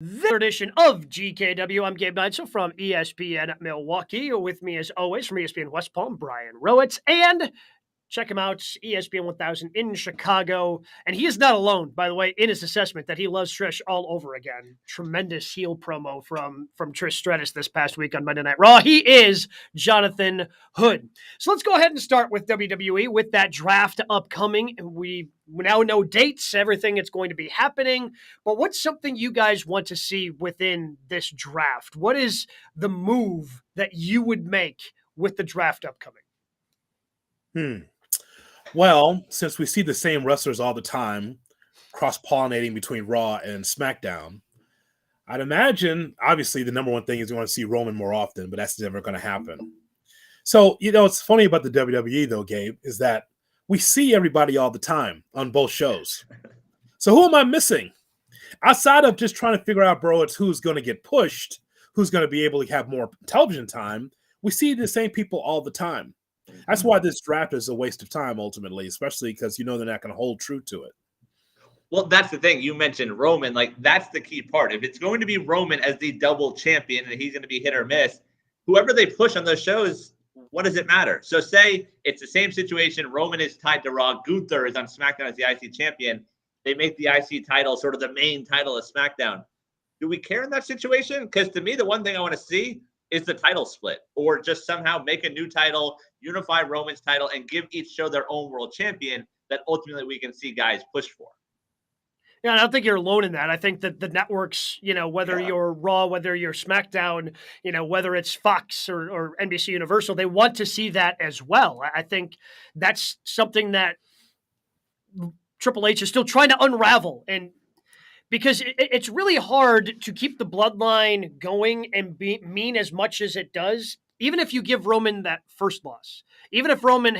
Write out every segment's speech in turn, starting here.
This edition of GKW. I'm Gabe Neitzel from ESPN Milwaukee. With me, as always, from ESPN West Palm, Brian Rowitz. And check him out, ESPN 1000 in Chicago. And he is not alone, by the way, in his assessment that he loves Trish all over again. Tremendous heel promo from Trish Stratus this past week on Monday Night Raw. He is Jonathan Hood. So let's go ahead and start with WWE with that draft upcoming. We now know dates, everything that's going to be happening. But what's something you guys want to see within this draft? What is the move that you would make with the draft upcoming? Well, since we see the same wrestlers all the time, cross-pollinating between Raw and SmackDown, I'd imagine, obviously, the number one thing is you want to see Roman more often, but that's never going to happen. So, it's funny about the WWE, though, Gabe, is that we see everybody all the time on both shows. So who am I missing? Outside of just trying to figure out, bro, it's who's going to get pushed, who's going to be able to have more television time, we see the same people all the time. That's why this draft is a waste of time, ultimately, especially because they're not going to hold true to it. Well, that's the thing. You mentioned Roman. That's the key part. If it's going to be Roman as the double champion and he's going to be hit or miss, whoever they push on those shows, what does it matter? So say it's the same situation. Roman is tied to Raw. Gunther is on SmackDown as the IC champion. They make the IC title sort of the main title of SmackDown. Do we care in that situation? Because to me, the one thing I want to see is the title split, or just somehow make a new title, unify Roman's title, and give each show their own world champion that ultimately we can see guys push for. Yeah, I don't think you're alone in that. I think that the networks, whether you're Raw, whether you're SmackDown, whether it's Fox or NBC Universal, they want to see that as well. I think that's something that Triple H is still trying to unravel, and because it's really hard to keep the bloodline going and mean as much as it does, even if you give Roman that first loss. Even if Roman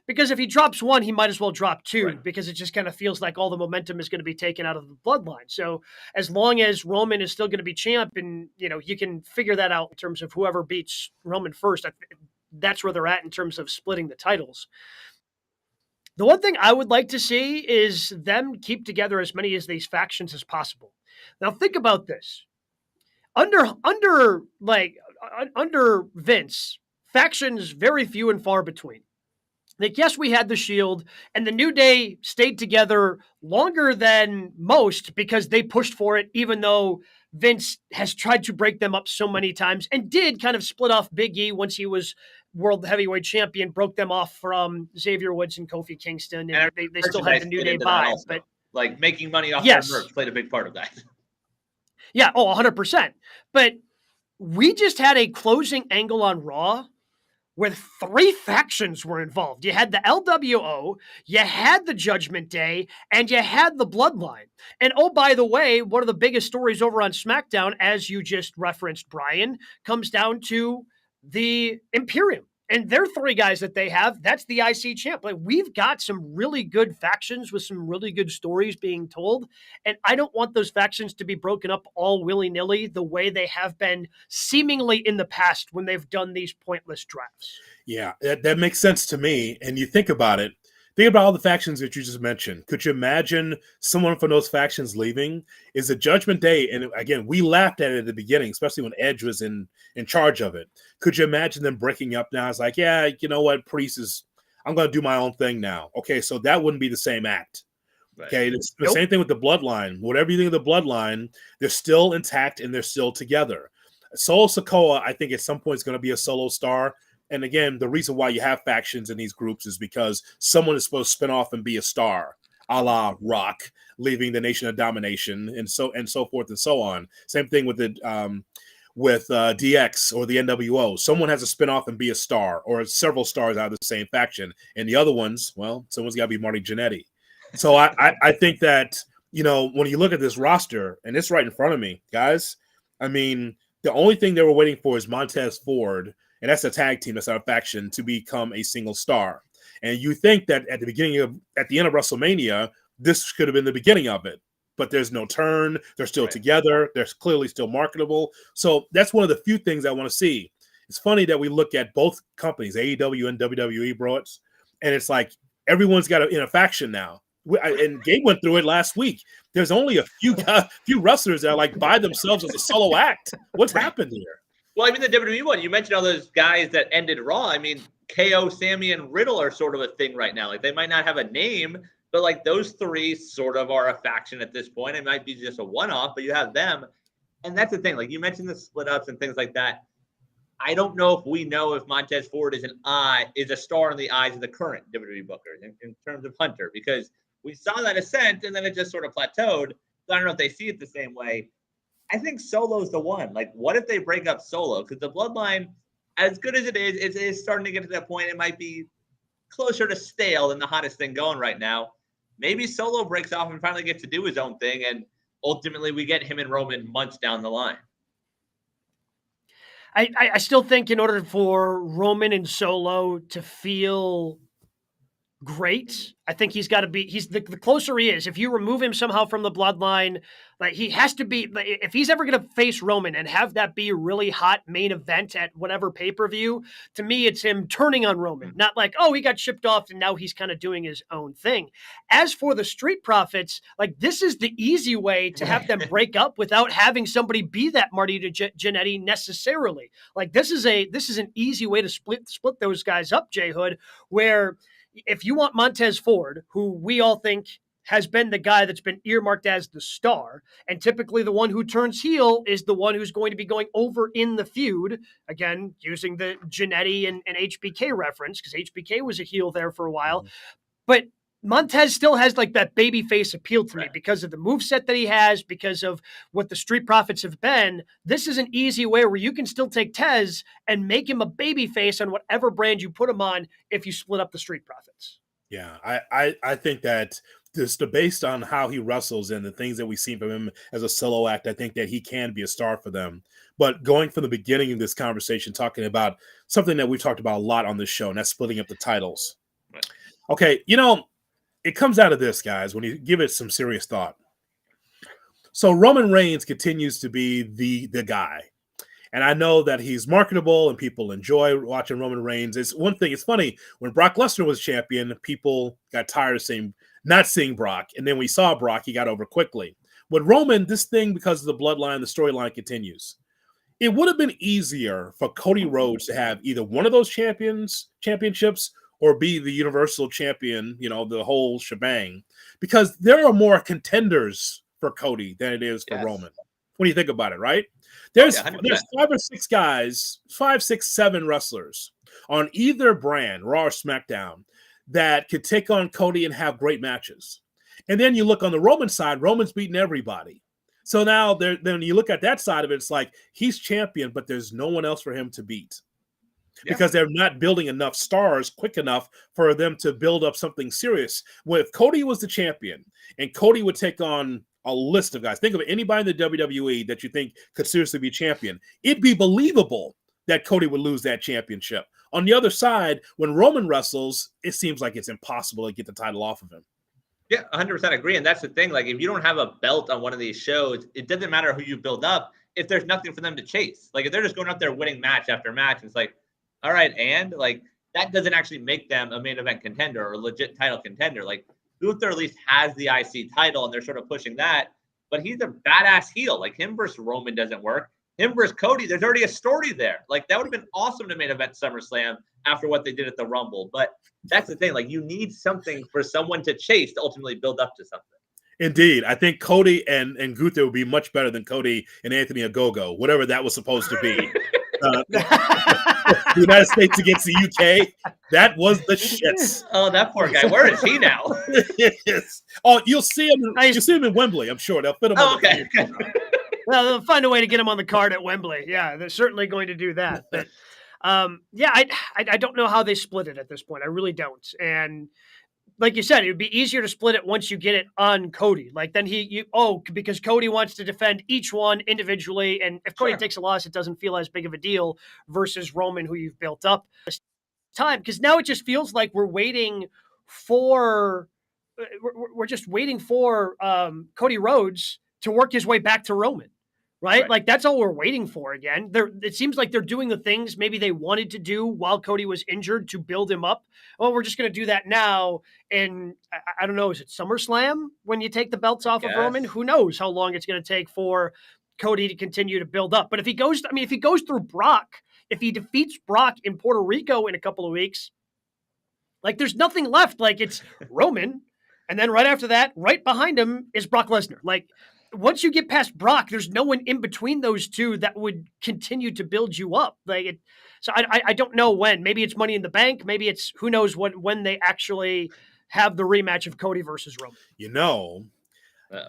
because if he drops one, he might as well drop two, right? Because it just kind of feels like all the momentum is going to be taken out of the bloodline. So as long as Roman is still going to be champ and, you can figure that out in terms of whoever beats Roman first, that's where they're at in terms of splitting the titles. The one thing I would like to see is them keep together as many of these factions as possible. Now think about this. Under Vince, factions very few and far between. Yes, we had the Shield, and the New Day stayed together longer than most because they pushed for it, even though Vince has tried to break them up so many times and did kind of split off Big E once he was World Heavyweight Champion, broke them off from Xavier Woods and Kofi Kingston, and they still had the New Day vibe. But making money off their merch played a big part of that. Yeah, 100%. But we just had a closing angle on Raw where 3 factions were involved. You had the LWO, you had the Judgment Day, and you had the Bloodline. And oh, by the way, one of the biggest stories over on SmackDown, as you just referenced, Brian, comes down to the Imperium. And they're 3 guys that they have. That's the IC champ. We've got some really good factions with some really good stories being told. And I don't want those factions to be broken up all willy-nilly the way they have been seemingly in the past when they've done these pointless drafts. Yeah, that makes sense to me. And you think about it. Think about all the factions that you just mentioned. Could you imagine someone from those factions leaving? Is the Judgment Day, and again, we laughed at it at the beginning, especially when Edge was in charge of it. Could you imagine them breaking up now? It's like, yeah, you know what, Priest I'm going to do my own thing now. Okay, so that wouldn't be the same act. Right. Okay, it's the same thing with the Bloodline. Whatever you think of the Bloodline, they're still intact and they're still together. Solo Sikoa, I think at some point is going to be a solo star. And again, the reason why you have factions in these groups is because someone is supposed to spin off and be a star, a la Rock, leaving the Nation of Domination, and so forth and so on. Same thing with the DX or the NWO. Someone has to spin off and be a star, or several stars out of the same faction. And the other ones, well, someone's got to be Marty Jannetty. So I think that, when you look at this roster, and it's right in front of me, guys, I mean, the only thing they were waiting for is Montez Ford, and that's a tag team, that's not a faction, to become a single star. And you think that at the end of WrestleMania, this could have been the beginning of it. But there's no turn. They're still together. They're clearly still marketable. So that's one of the few things I want to see. It's funny that we look at both companies, AEW and WWE, bro, and it's like everyone's got in a faction now. And Gabe went through it last week. There's only a few wrestlers that are like by themselves as a solo act. What's happened here? Well, I mean, the WWE one, you mentioned all those guys that ended Raw. I mean, KO, Sammy, and Riddle are sort of a thing right now. Like, they might not have a name, but like those three sort of are a faction at this point. It might be just a one-off, but you have them. And that's the thing. Like, you mentioned the split-ups and things like that. I don't know if we know if Montez Ford is a star in the eyes of the current WWE bookers in terms of Hunter, because we saw that ascent and then it just sort of plateaued. So I don't know if they see it the same way. I think Solo's the one. Like, what if they break up Solo? Because the bloodline, as good as it is starting to get to that point. It might be closer to stale than the hottest thing going right now. Maybe Solo breaks off and finally gets to do his own thing, and ultimately we get him and Roman months down the line. I still think in order for Roman and Solo to feel great, I think he's got to be, the closer he is, if you remove him somehow from the bloodline, like he has to be, like, if he's ever going to face Roman and have that be a really hot main event at whatever pay-per-view, to me, it's him turning on Roman, not like, oh, he got shipped off and now he's kind of doing his own thing. As for the Street Profits, like, this is the easy way to have them break up without having somebody be that Marty Jannetty necessarily. Like, this is an easy way to split those guys up, JHood, where if you want Montez Ford, who we all think has been the guy that's been earmarked as the star, and typically the one who turns heel is the one who's going to be going over in the feud, again, using the Jannetty and HBK reference, because HBK was a heel there for a while. But Montez still has like that babyface appeal to me because of the moveset that he has, because of what the Street Profits have been. This is an easy way where you can still take Tez and make him a babyface on whatever brand you put him on if you split up the Street Profits. Yeah, I think that just based on how he wrestles and the things that we've seen from him as a solo act, I think that he can be a star for them. But going from the beginning of this conversation, talking about something that we've talked about a lot on this show, and that's splitting up the titles. Okay, it comes out of this, guys, when you give it some serious thought. So Roman Reigns continues to be the guy. And I know that he's marketable and people enjoy watching Roman Reigns. It's one thing. It's funny. When Brock Lesnar was champion, people got tired of not seeing Brock. And then we saw Brock, he got over quickly. With Roman, this thing, because of the bloodline, the storyline continues. It would have been easier for Cody Rhodes to have either one of those championships or be the Universal Champion, the whole shebang, because there are more contenders for Cody than it is for Roman. When you think about it, right? There's 5 or 6 guys, 5, 6, 7 wrestlers on either brand, Raw or SmackDown, that could take on Cody and have great matches. And then you look on the Roman side, Roman's beating everybody. So now then you look at that side of it, it's like he's champion, but there's no one else for him to beat. Because they're not building enough stars quick enough for them to build up something serious. Well, if Cody was the champion and Cody would take on a list of guys, think of anybody in the WWE that you think could seriously be champion, it'd be believable that Cody would lose that championship. On the other side, when Roman wrestles, it seems like it's impossible to get the title off of him. Yeah, 100% agree. And that's the thing. Like, if you don't have a belt on one of these shows, it doesn't matter who you build up if there's nothing for them to chase. Like, if they're just going out there winning match after match, it's like, all right, and like that doesn't actually make them a main event contender or a legit title contender. Like, Luther at least has the IC title and they're sort of pushing that, but he's a badass heel. Like, him versus Roman doesn't work. Him versus Cody, there's already a story there. Like, that would have been awesome to main event SummerSlam after what they did at the Rumble. But that's the thing. Like, you need something for someone to chase to ultimately build up to something. Indeed. I think Cody and Gunther would be much better than Cody and Anthony Ogogo, whatever that was supposed to be. The United States against the UK, that was the shits. Oh, that poor guy. Where is he now? Yes. Oh, you'll see him in Wembley, I'm sure. They'll fit him on okay. Well, they'll find a way to get him on the card at Wembley. Yeah, they're certainly going to do that. But I don't know how they split it at this point. I really don't. And like you said, it would be easier to split it once you get it on Cody. Like, then because Cody wants to defend each one individually, and if Cody takes a loss, it doesn't feel as big of a deal versus Roman, who you've built up this time. Because now it just feels like we're just waiting for Cody Rhodes to work his way back to Roman. right? Like that's all we're waiting for again. It seems like they're doing the things maybe they wanted to do while Cody was injured to build him up. Oh, we're just going to do that now. And I don't know, is it SummerSlam when you take the belts off of Roman? Who knows how long it's going to take for Cody to continue to build up. But if he goes through Brock, if he defeats Brock in Puerto Rico in a couple of weeks, like there's nothing left. Like it's Roman. And then right after that, right behind him is Brock Lesnar. Like once you get past Brock, there's no one in between those two that would continue to build you up. So I don't know when. Maybe it's Money in the Bank. Maybe it's who knows when they actually have the rematch of Cody versus Roman.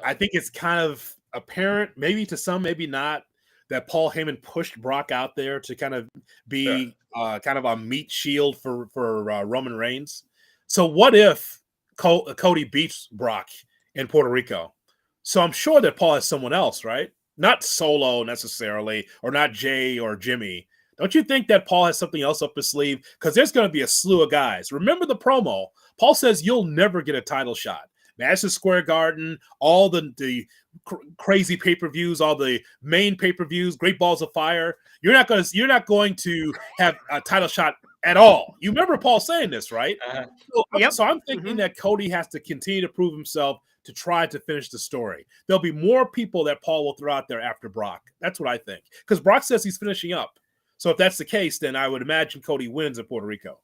I think it's kind of apparent, maybe to some, maybe not, that Paul Heyman pushed Brock out there to kind of be kind of a meat shield for Roman Reigns. So what if Cody beats Brock in Puerto Rico? So I'm sure that Paul has someone else, right? Not Solo necessarily, or not Jay or Jimmy. Don't you think that Paul has something else up his sleeve? Because there's going to be a slew of guys. Remember the promo. Paul says you'll never get a title shot. Madison Square Garden, all the crazy pay-per-views, all the main pay-per-views, Great Balls of Fire. You're not going to have a title shot at all. You remember Paul saying this, right? So I'm thinking that Cody has to continue to prove himself to try to finish the story. There'll be more people that Paul will throw out there after Brock. That's what I think. Because Brock says he's finishing up. So if that's the case, then I would imagine Cody wins in Puerto Rico.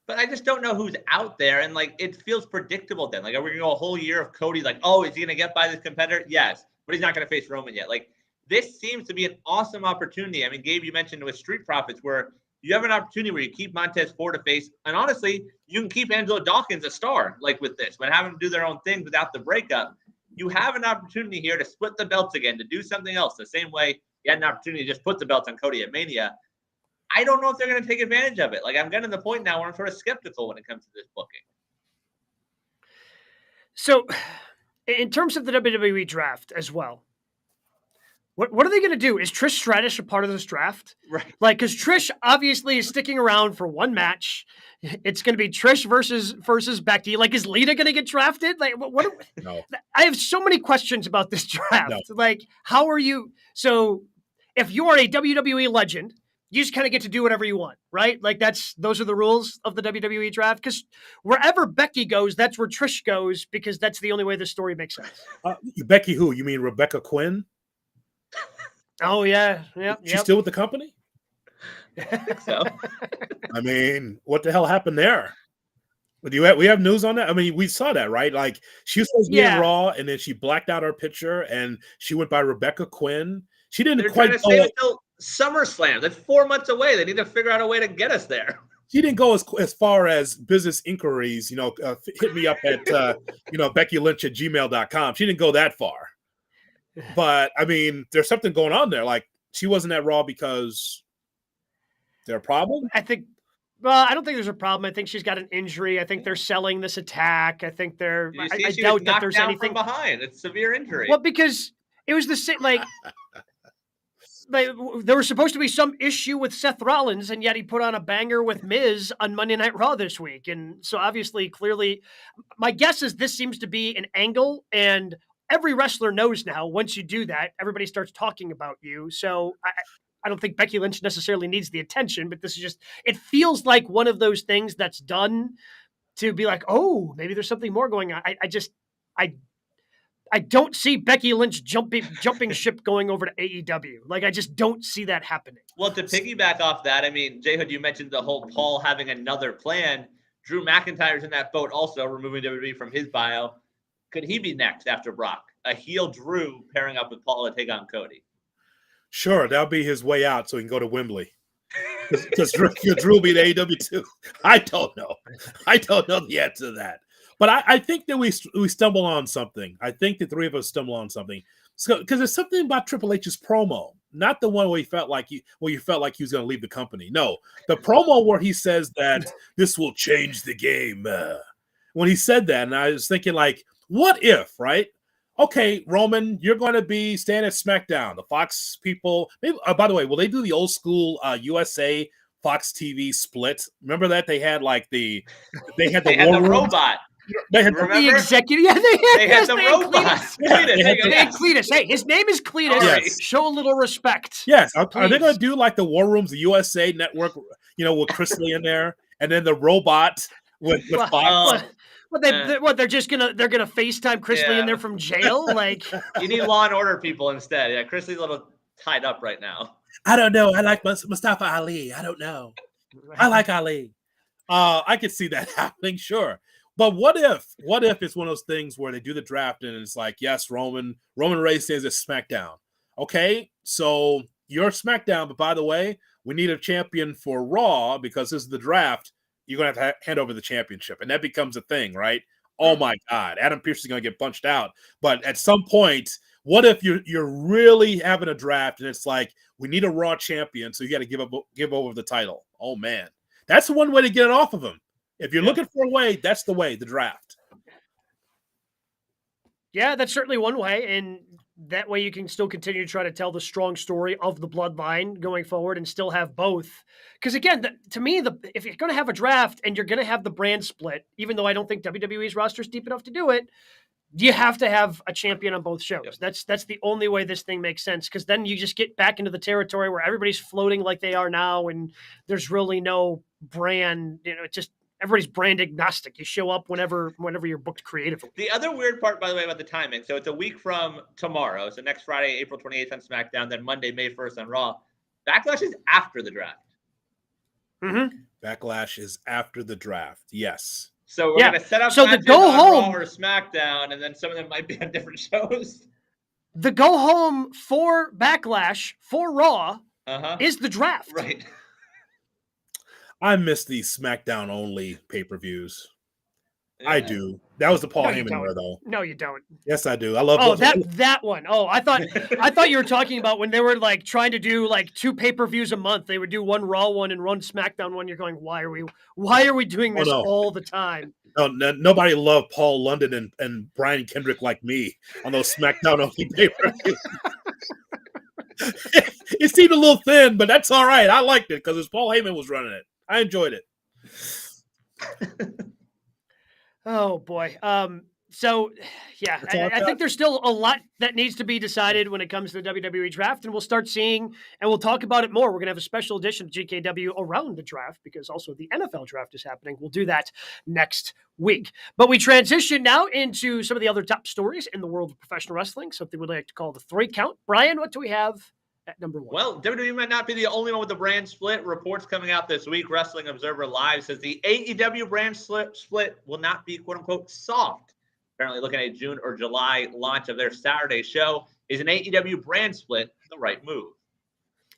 But I just don't know who's out there. And like, it feels predictable then. Like, are we going to go a whole year of Cody? Like, oh, is he going to get by this competitor? Yes. But he's not going to face Roman yet. Like, this seems to be an awesome opportunity. I mean, Gabe, you mentioned with Street Profits where you have an opportunity where you keep Montez Ford a face. And honestly, you can keep Angelo Dawkins a star like with this, but have them do their own thing without the breakup. You have an opportunity here to split the belts again, to do something else. The same way you had an opportunity to just put the belts on Cody at Mania. I don't know if they're going to take advantage of it. Like, I'm getting to the point now where I'm sort of skeptical when it comes to this booking. So, in terms of the WWE draft as well, what are they going to do? Is Trish Stratus a part of this draft? Right. Like, because Trish obviously is sticking around for one match. It's going to be Trish versus Becky. Like, is Lita going to get drafted? Like, No. I have so many questions about this draft. No. Like, how are you? So, if you are a WWE legend, you just kind of get to do whatever you want, right? Like those are the rules of the WWE draft. Because wherever Becky goes, that's where Trish goes, because that's the only way the story makes sense. Becky who? You mean Rebecca Quinn? Oh, yeah. She's still with the company? I think so. I mean, what the hell happened there? We have news on that? I mean, we saw that, right? Like, she was supposed to be in Raw, and then she blacked out her picture, and she went by Rebecca Quinn. She didn't quite go save it till SummerSlam. That's 4 months away. They need to figure out a way to get us there. She didn't go as far as business inquiries, hit me up at, BeckyLynch@gmail.com. She didn't go that far. But, I mean, there's something going on there. Like, she wasn't at Raw because there a problem? I don't think there's a problem. I think she's got an injury. I think they're selling this attack. I think they're. I doubt that there's anything from behind. It's severe injury. Well, because it was the same. Like there was supposed to be some issue with Seth Rollins, and yet he put on a banger with Miz on Monday Night Raw this week. And so obviously, clearly, my guess is this seems to be an angle, and every wrestler knows now once you do that, everybody starts talking about you. So I don't think Becky Lynch necessarily needs the attention, but this is just, it feels like one of those things that's done to be like, oh, maybe there's something more going on. I don't see Becky Lynch jumping ship going over to AEW. Like, I just don't see that happening. Well, to piggyback off that, I mean, JHood, you mentioned the whole Paul having another plan. Drew McIntyre's in that boat also, removing WWE from his bio. Could he be next after Brock? A heel Drew pairing up with Paul to take on Cody. Sure, that'll be his way out so he can go to Wembley. Because Drew will be in AEW too. I don't know. I don't know the answer to that. But I think that we stumble on something. I think the three of us stumble on something. So, because there's something about Triple H's promo, not the one where you felt like he was going to leave the company. No, the promo where he says that this will change the game. When he said that, and I was thinking, like, what if, right? Okay, Roman, you're going to be staying at SmackDown. The Fox people, maybe, by the way, will they do the old school USA Fox TV split? Remember that they had like the robot. They had Remember? The executive. Yeah, They had the robots. Cletus. Hey, his name is Cletus. Yes. Show a little respect. Yes. Are they Please. going to do like the War Rooms, the USA Network, with Chris Lee in there, and then the robot with Well, Fox? They're just gonna FaceTime Chris Lee in there from jail? Like, you need Law and Order people instead. Yeah, Chris Lee's a little tied up right now. I don't know. I like Mustafa Ali. I don't know. I like Ali. I could see that happening, sure. But what if it's one of those things where they do the draft and it's like, yes, Roman Reigns stays at SmackDown. Okay, so you're SmackDown, but by the way, we need a champion for Raw because this is the draft. You're going to have to hand over the championship. And that becomes a thing, right? Oh, my God. Adam Pearce is going to get punched out. But at some point, what if you're really having a draft and it's like, we need a Raw champion, so you got to give over the title. Oh, man. That's one way to get it off of him. If you're looking for a way, that's the way, the draft. Yeah, that's certainly one way. And that way you can still continue to try to tell the strong story of the bloodline going forward and still have both. Because again, to me, if you're going to have a draft and you're going to have the brand split, even though I don't think WWE's roster is deep enough to do it, you have to have a champion on both shows. Yep. That's the only way this thing makes sense, because then you just get back into the territory where everybody's floating like they are now, and there's really no brand. It's just everybody's brand agnostic. You show up whenever you're booked creatively. The other weird part, by the way, about the timing. So it's a week from tomorrow. So next Friday, April 28th on SmackDown, then Monday, May 1st on Raw. Backlash is after the draft. Mm-hmm. Backlash is after the draft. Yes. So we're going to set up the go home Raw or SmackDown, and then some of them might be on different shows. The go home for Backlash for Raw is the draft. Right. I miss these SmackDown only pay-per-views. Yeah. I do. That was the Paul Heyman era, though. No, you don't. Yes, I do. I love. Oh, that one. Oh, I thought you were talking about when they were like trying to do like 2 pay-per-views a month. They would do one Raw one and one SmackDown one. You're going, why are we doing this all the time? No, nobody loved Paul London and Brian Kendrick like me on those SmackDown only pay-per-views. It seemed a little thin, but that's all right. I liked it because Paul Heyman was running it. I enjoyed it. Oh boy. So yeah, I think there's still a lot that needs to be decided when it comes to the WWE draft, and we'll start seeing, and we'll talk about it more. We're going to have a special edition of GKW around the draft because also the NFL draft is happening. We'll do that next week. But we transition now into some of the other top stories in the world of professional wrestling, something we'd like to call the 3 count. Brian, what do we have at number 1? Well, WWE might not be the only one with the brand split. Reports coming out this week. Wrestling Observer Live says the AEW brand split will not be, quote unquote, soft. Apparently looking at June or July launch of their Saturday show. Is an AEW brand split the right move?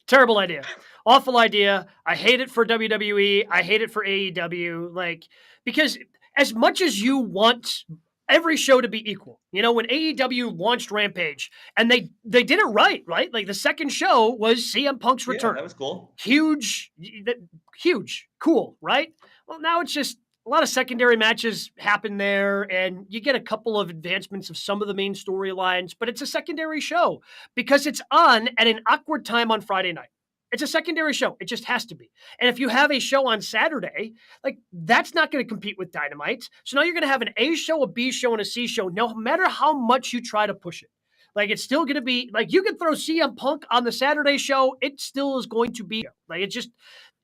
Terrible idea. Awful idea. I hate it for WWE. I hate it for AEW. Because as much as you want every show to be equal, when AEW launched Rampage, and they did it right? Like the second show was CM Punk's return. Yeah, that was cool. Huge, cool, right? Well, now it's just a lot of secondary matches happen there, and you get a couple of advancements of some of the main storylines, but it's a secondary show because it's on at an awkward time on Friday night. It's a secondary show. It just has to be. And if you have a show on Saturday, that's not going to compete with Dynamite. So now you're going to have an A show, a B show, and a C show, no matter how much you try to push it. It's still going to be, you can throw CM Punk on the Saturday show. It still is going to be,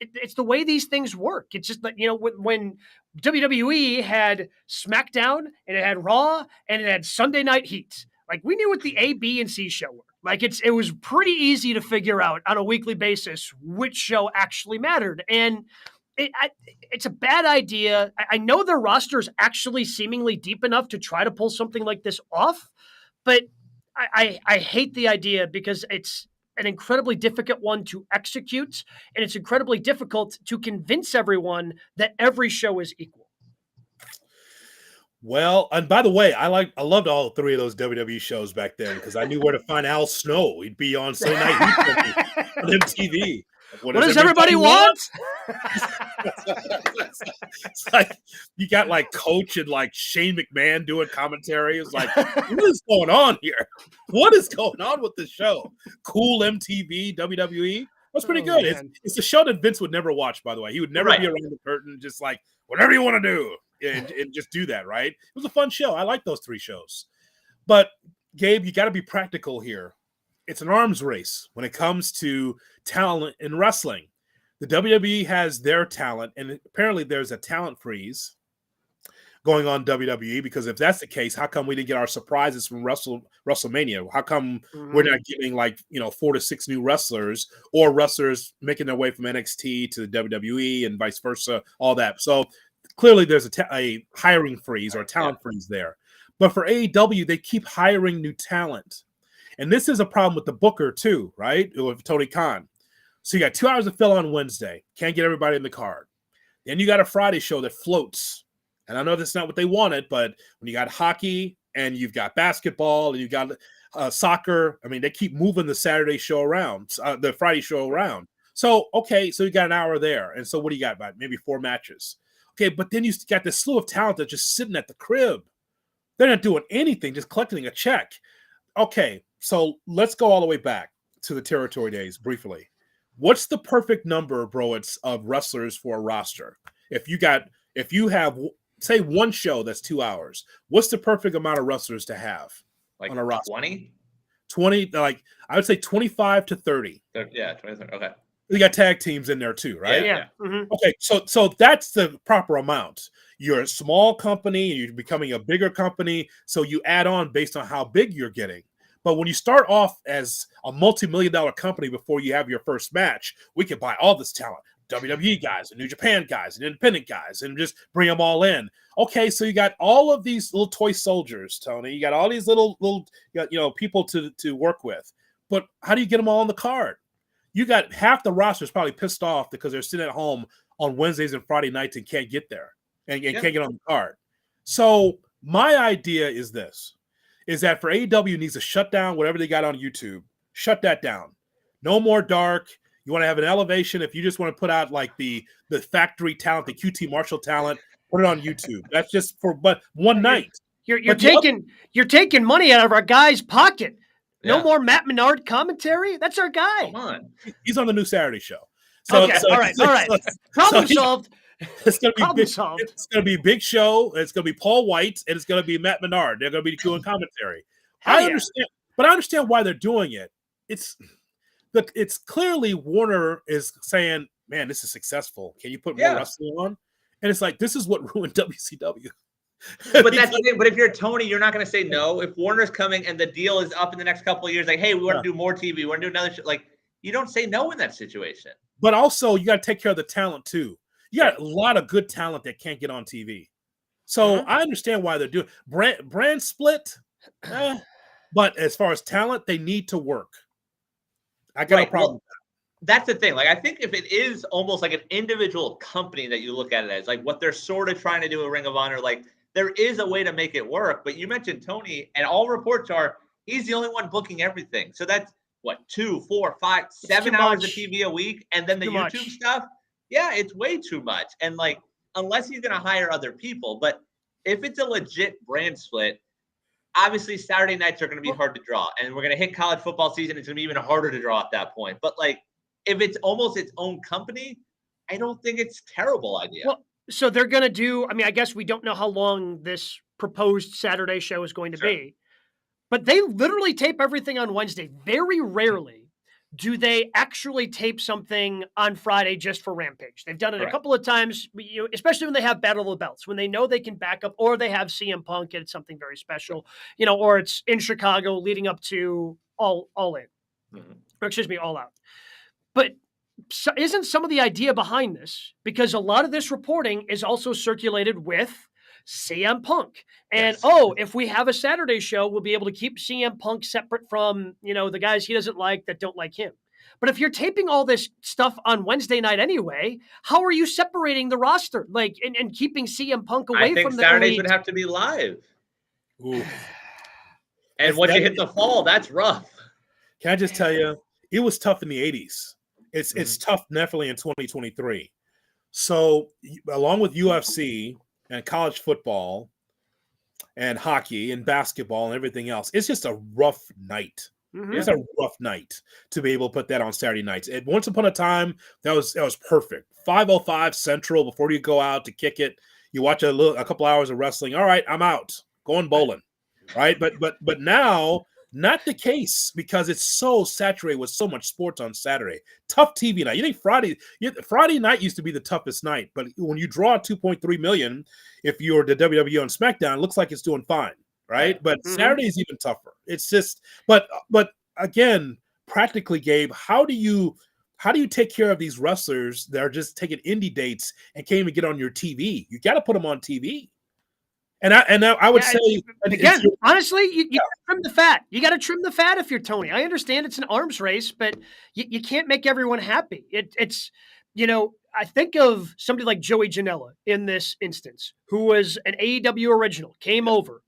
it's the way these things work. It's just that, when WWE had SmackDown and it had Raw and it had Sunday Night Heat, we knew what the A, B, and C show were. It was pretty easy to figure out on a weekly basis which show actually mattered. And it's a bad idea. I know their roster is actually seemingly deep enough to try to pull something like this off, but I hate the idea because it's an incredibly difficult one to execute, and it's incredibly difficult to convince everyone that every show is equal. Well, and by the way, I loved all 3 of those WWE shows back then because I knew where to find Al Snow. He'd be on Sunday Night Heat on MTV. What does everybody want? It's like you got Coach and Shane McMahon doing commentary. It's what is going on here? What is going on with this show? Cool MTV, WWE. That's pretty good. It's a show that Vince would never watch, by the way. He would never be around the curtain, just whatever you want to do. and just do that, right? It was a fun show. I like those 3 shows. But Gabe, you got to be practical here. It's an arms race when it comes to talent in wrestling. The WWE has their talent, and apparently there's a talent freeze going on WWE, because if that's the case, how come we didn't get our surprises from WrestleMania? How come we're not getting 4 to 6 new wrestlers, or wrestlers making their way from NXT to the WWE and vice versa, all that? So clearly there's a hiring freeze or a talent freeze there. But for AEW, they keep hiring new talent. And this is a problem with the booker too, right? With Tony Khan. So you got 2 hours to fill on Wednesday. Can't get everybody in the card. Then you got a Friday show that floats. And I know that's not what they wanted, but when you got hockey and you've got basketball and you've got soccer, I mean, they keep moving the Saturday show around, the Friday show around. So, okay, so you got an hour there. And so what do you got? About maybe 4 matches. Okay, but then you got this slew of talent that's just sitting at the crib. They're not doing anything, just collecting a check. Okay, so let's go all the way back to the territory days briefly. What's the perfect number, Rowitz, of wrestlers for a roster? If you have, say, one show that's 2 hours, what's the perfect amount of wrestlers to have on a roster? 20? 20, I would say 25 to 30. Yeah, 20, okay. You got tag teams in there too, right? Yeah. Mm-hmm. Okay, so that's the proper amount. You're a small company, you're becoming a bigger company, so you add on based on how big you're getting. But when you start off as a multi-million-dollar company before you have your first match, we can buy all this talent. WWE guys and New Japan guys and independent guys and just bring them all in. Okay, so you got all of these little toy soldiers, Tony. You got all these little people to work with. But how do you get them all on the card? You got half the rosters probably pissed off because they're sitting at home on Wednesdays and Friday nights and can't get there and can't get on the card. So my idea is this, is that for AEW needs to shut down whatever they got on YouTube. Shut that down. No more dark. You want to have an elevation. If you just want to put out like the factory talent, the QT Marshall talent, put it on YouTube. That's just for one night. You're taking money out of our guy's pocket. No more Matt Menard commentary. That's our guy. Come on. He's on the new Saturday show. All right. Problem solved. It's gonna be big. It's gonna be a big show. It's gonna be Paul White and it's gonna be Matt Menard. They're gonna be doing commentary. I understand, but I understand why they're doing it. It's clearly Warner is saying, "Man, this is successful. Can you put more wrestling on?" And it's like, this is what ruined WCW. But that's the thing. But if you're Tony, you're not going to say no. If Warner's coming and the deal is up in the next couple of years, like, hey, we want to do more TV, we want to do another show. Like, you don't say no in that situation. But also, you got to take care of the talent too. You got a lot of good talent that can't get on TV. So I understand why they're doing brand split. But as far as talent, they need to work. I got a problem. Well, that's the thing. Like, I think if it is almost like an individual company that you look at it as, like what they're sort of trying to do with Ring of Honor, like there is a way to make it work. But you mentioned Tony, and all reports are he's the only one booking everything. So that's what, 2, 4, 5, 7 hours of TV a week, and then the YouTube stuff. Yeah, it's way too much. And like, unless he's going to hire other people, but if it's a legit brand split, obviously Saturday nights are going to be hard to draw, and we're going to hit college football season. It's going to be even harder to draw at that point. But like, if it's almost its own company, I don't think it's a terrible idea. Well, so they're going to do, I mean, I guess we don't know how long this proposed Saturday show is going to be, but they literally tape everything on Wednesday. Very rarely do they actually tape something on Friday just for Rampage. They've done it a couple of times, especially when they have Battle of the Belts, when they know they can back up, or they have CM Punk and it's something very special, or it's in Chicago leading up to All In, or excuse me, All Out. But isn't some of the idea behind this, because a lot of this reporting is also circulated with CM Punk. And, if we have a Saturday show, we'll be able to keep CM Punk separate from, the guys he doesn't like that don't like him. But if you're taping all this stuff on Wednesday night anyway, how are you separating the roster, and keeping CM Punk away from the Saturdays would have to be live. Ooh. And once you hit the fall, that's rough. Can I just tell you, it was tough in the 80s. It's tough definitely in 2023. So along with UFC and college football and hockey and basketball and everything else, it's just a rough night. It's a rough night to be able to put that on Saturday nights. And once upon a time, that was perfect. 5:05 Central before you go out to kick it. You watch a couple hours of wrestling. All right, I'm out, going bowling, right? But now, not the case because it's so saturated with so much sports on Saturday. Tough TV night. You think Friday night used to be the toughest night, but when you draw 2.3 million, if you're the WWE on SmackDown, it looks like it's doing fine, right? But Saturday is even tougher. It's just, but again, practically, Gabe, how do you take care of these wrestlers that are just taking indie dates and can't even get on your TV? You got to put them on TV. And I would say again, honestly, you got to trim the fat. You got to trim the fat if you're Tony. I understand it's an arms race, but you can't make everyone happy. It's I think of somebody like Joey Janela in this instance, who was an AEW original, came over.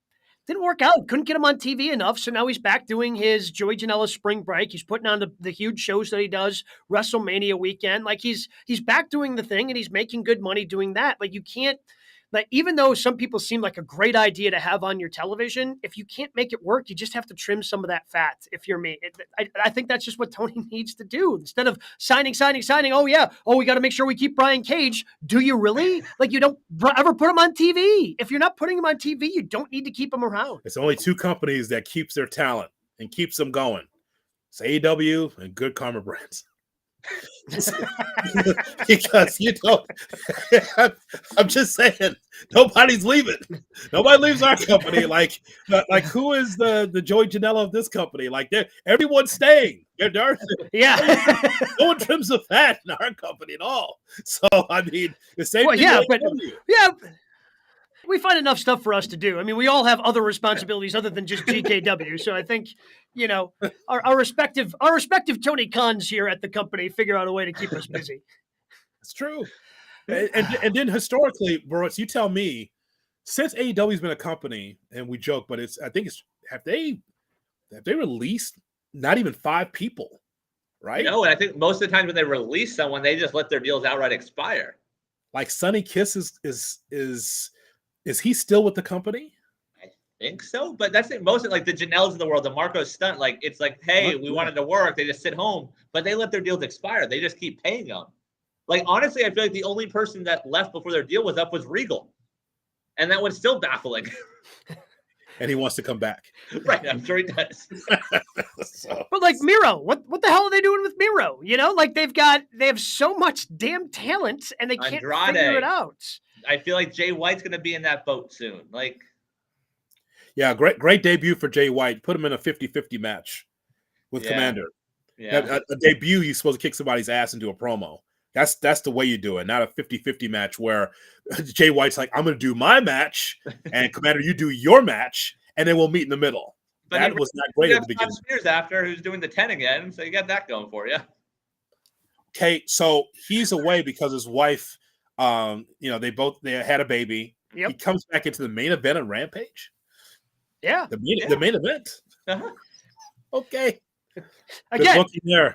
Didn't work out. Couldn't get him on TV enough. So now he's back doing his Joey Janela spring break. He's putting on the huge shows that he does, WrestleMania weekend. Like he's back doing the thing and he's making good money doing that. Like you can't, like, even though some people seem like a great idea to have on your television, if you can't make it work, you just have to trim some of that fat. If you're me, I think that's just what Tony needs to do instead of signing. Oh yeah. Oh, we got to make sure we keep Brian Cage. Do you really? Like you don't ever put him on TV. If you're not putting him on TV, you don't need to keep him around. It's only two companies that keeps their talent and keeps them going. It's AEW and Good Karma Brands. Because I'm just saying, nobody's leaving. Nobody leaves our company. Like who is the Joey Janela of this company? Like everyone's staying. Yeah. No one trims the fat in our company at all. So I mean, the same thing. Yeah, we find enough stuff for us to do. I mean, we all have other responsibilities other than just GKW. So I think, our respective Tony Khans here at the company figure out a way to keep us busy. It's true. And then historically, Boris, you tell me, since AEW's been a company, and we joke, but have they released not even 5 people, right? No, and I think most of the times when they release someone, they just let their deals outright expire. Like Sonny Kiss is he still with the company? I think so, but that's it. Most of like the Janelles of the world, the Marco Stunt, like it's like, hey, we wanted to work. They just sit home, but they let their deals expire. They just keep paying them. Like honestly, I feel like the only person that left before their deal was up was Regal, and that was still baffling. And he wants to come back, right? I'm sure he does. But like Miro, what the hell are they doing with Miro? Like they have so much damn talent, and they can't figure it out. I feel like Jay White's going to be in that boat soon. Like, yeah, great debut for Jay White. Put him in a 50-50 match with Commander. Yeah, a debut. He's supposed to kick somebody's ass into a promo. That's the way you do it, not a 50-50 match where Jay White's like, I'm going to do my match, and Commander, you do your match, and then we'll meet in the middle. But that was not great at the beginning. Years after, who's doing the 10 again, so you got that going for you. Okay, so he's away because his wife. They had a baby. Yep. He comes back into the main event of Rampage. Yeah, the main event. Uh-huh. Okay. Again,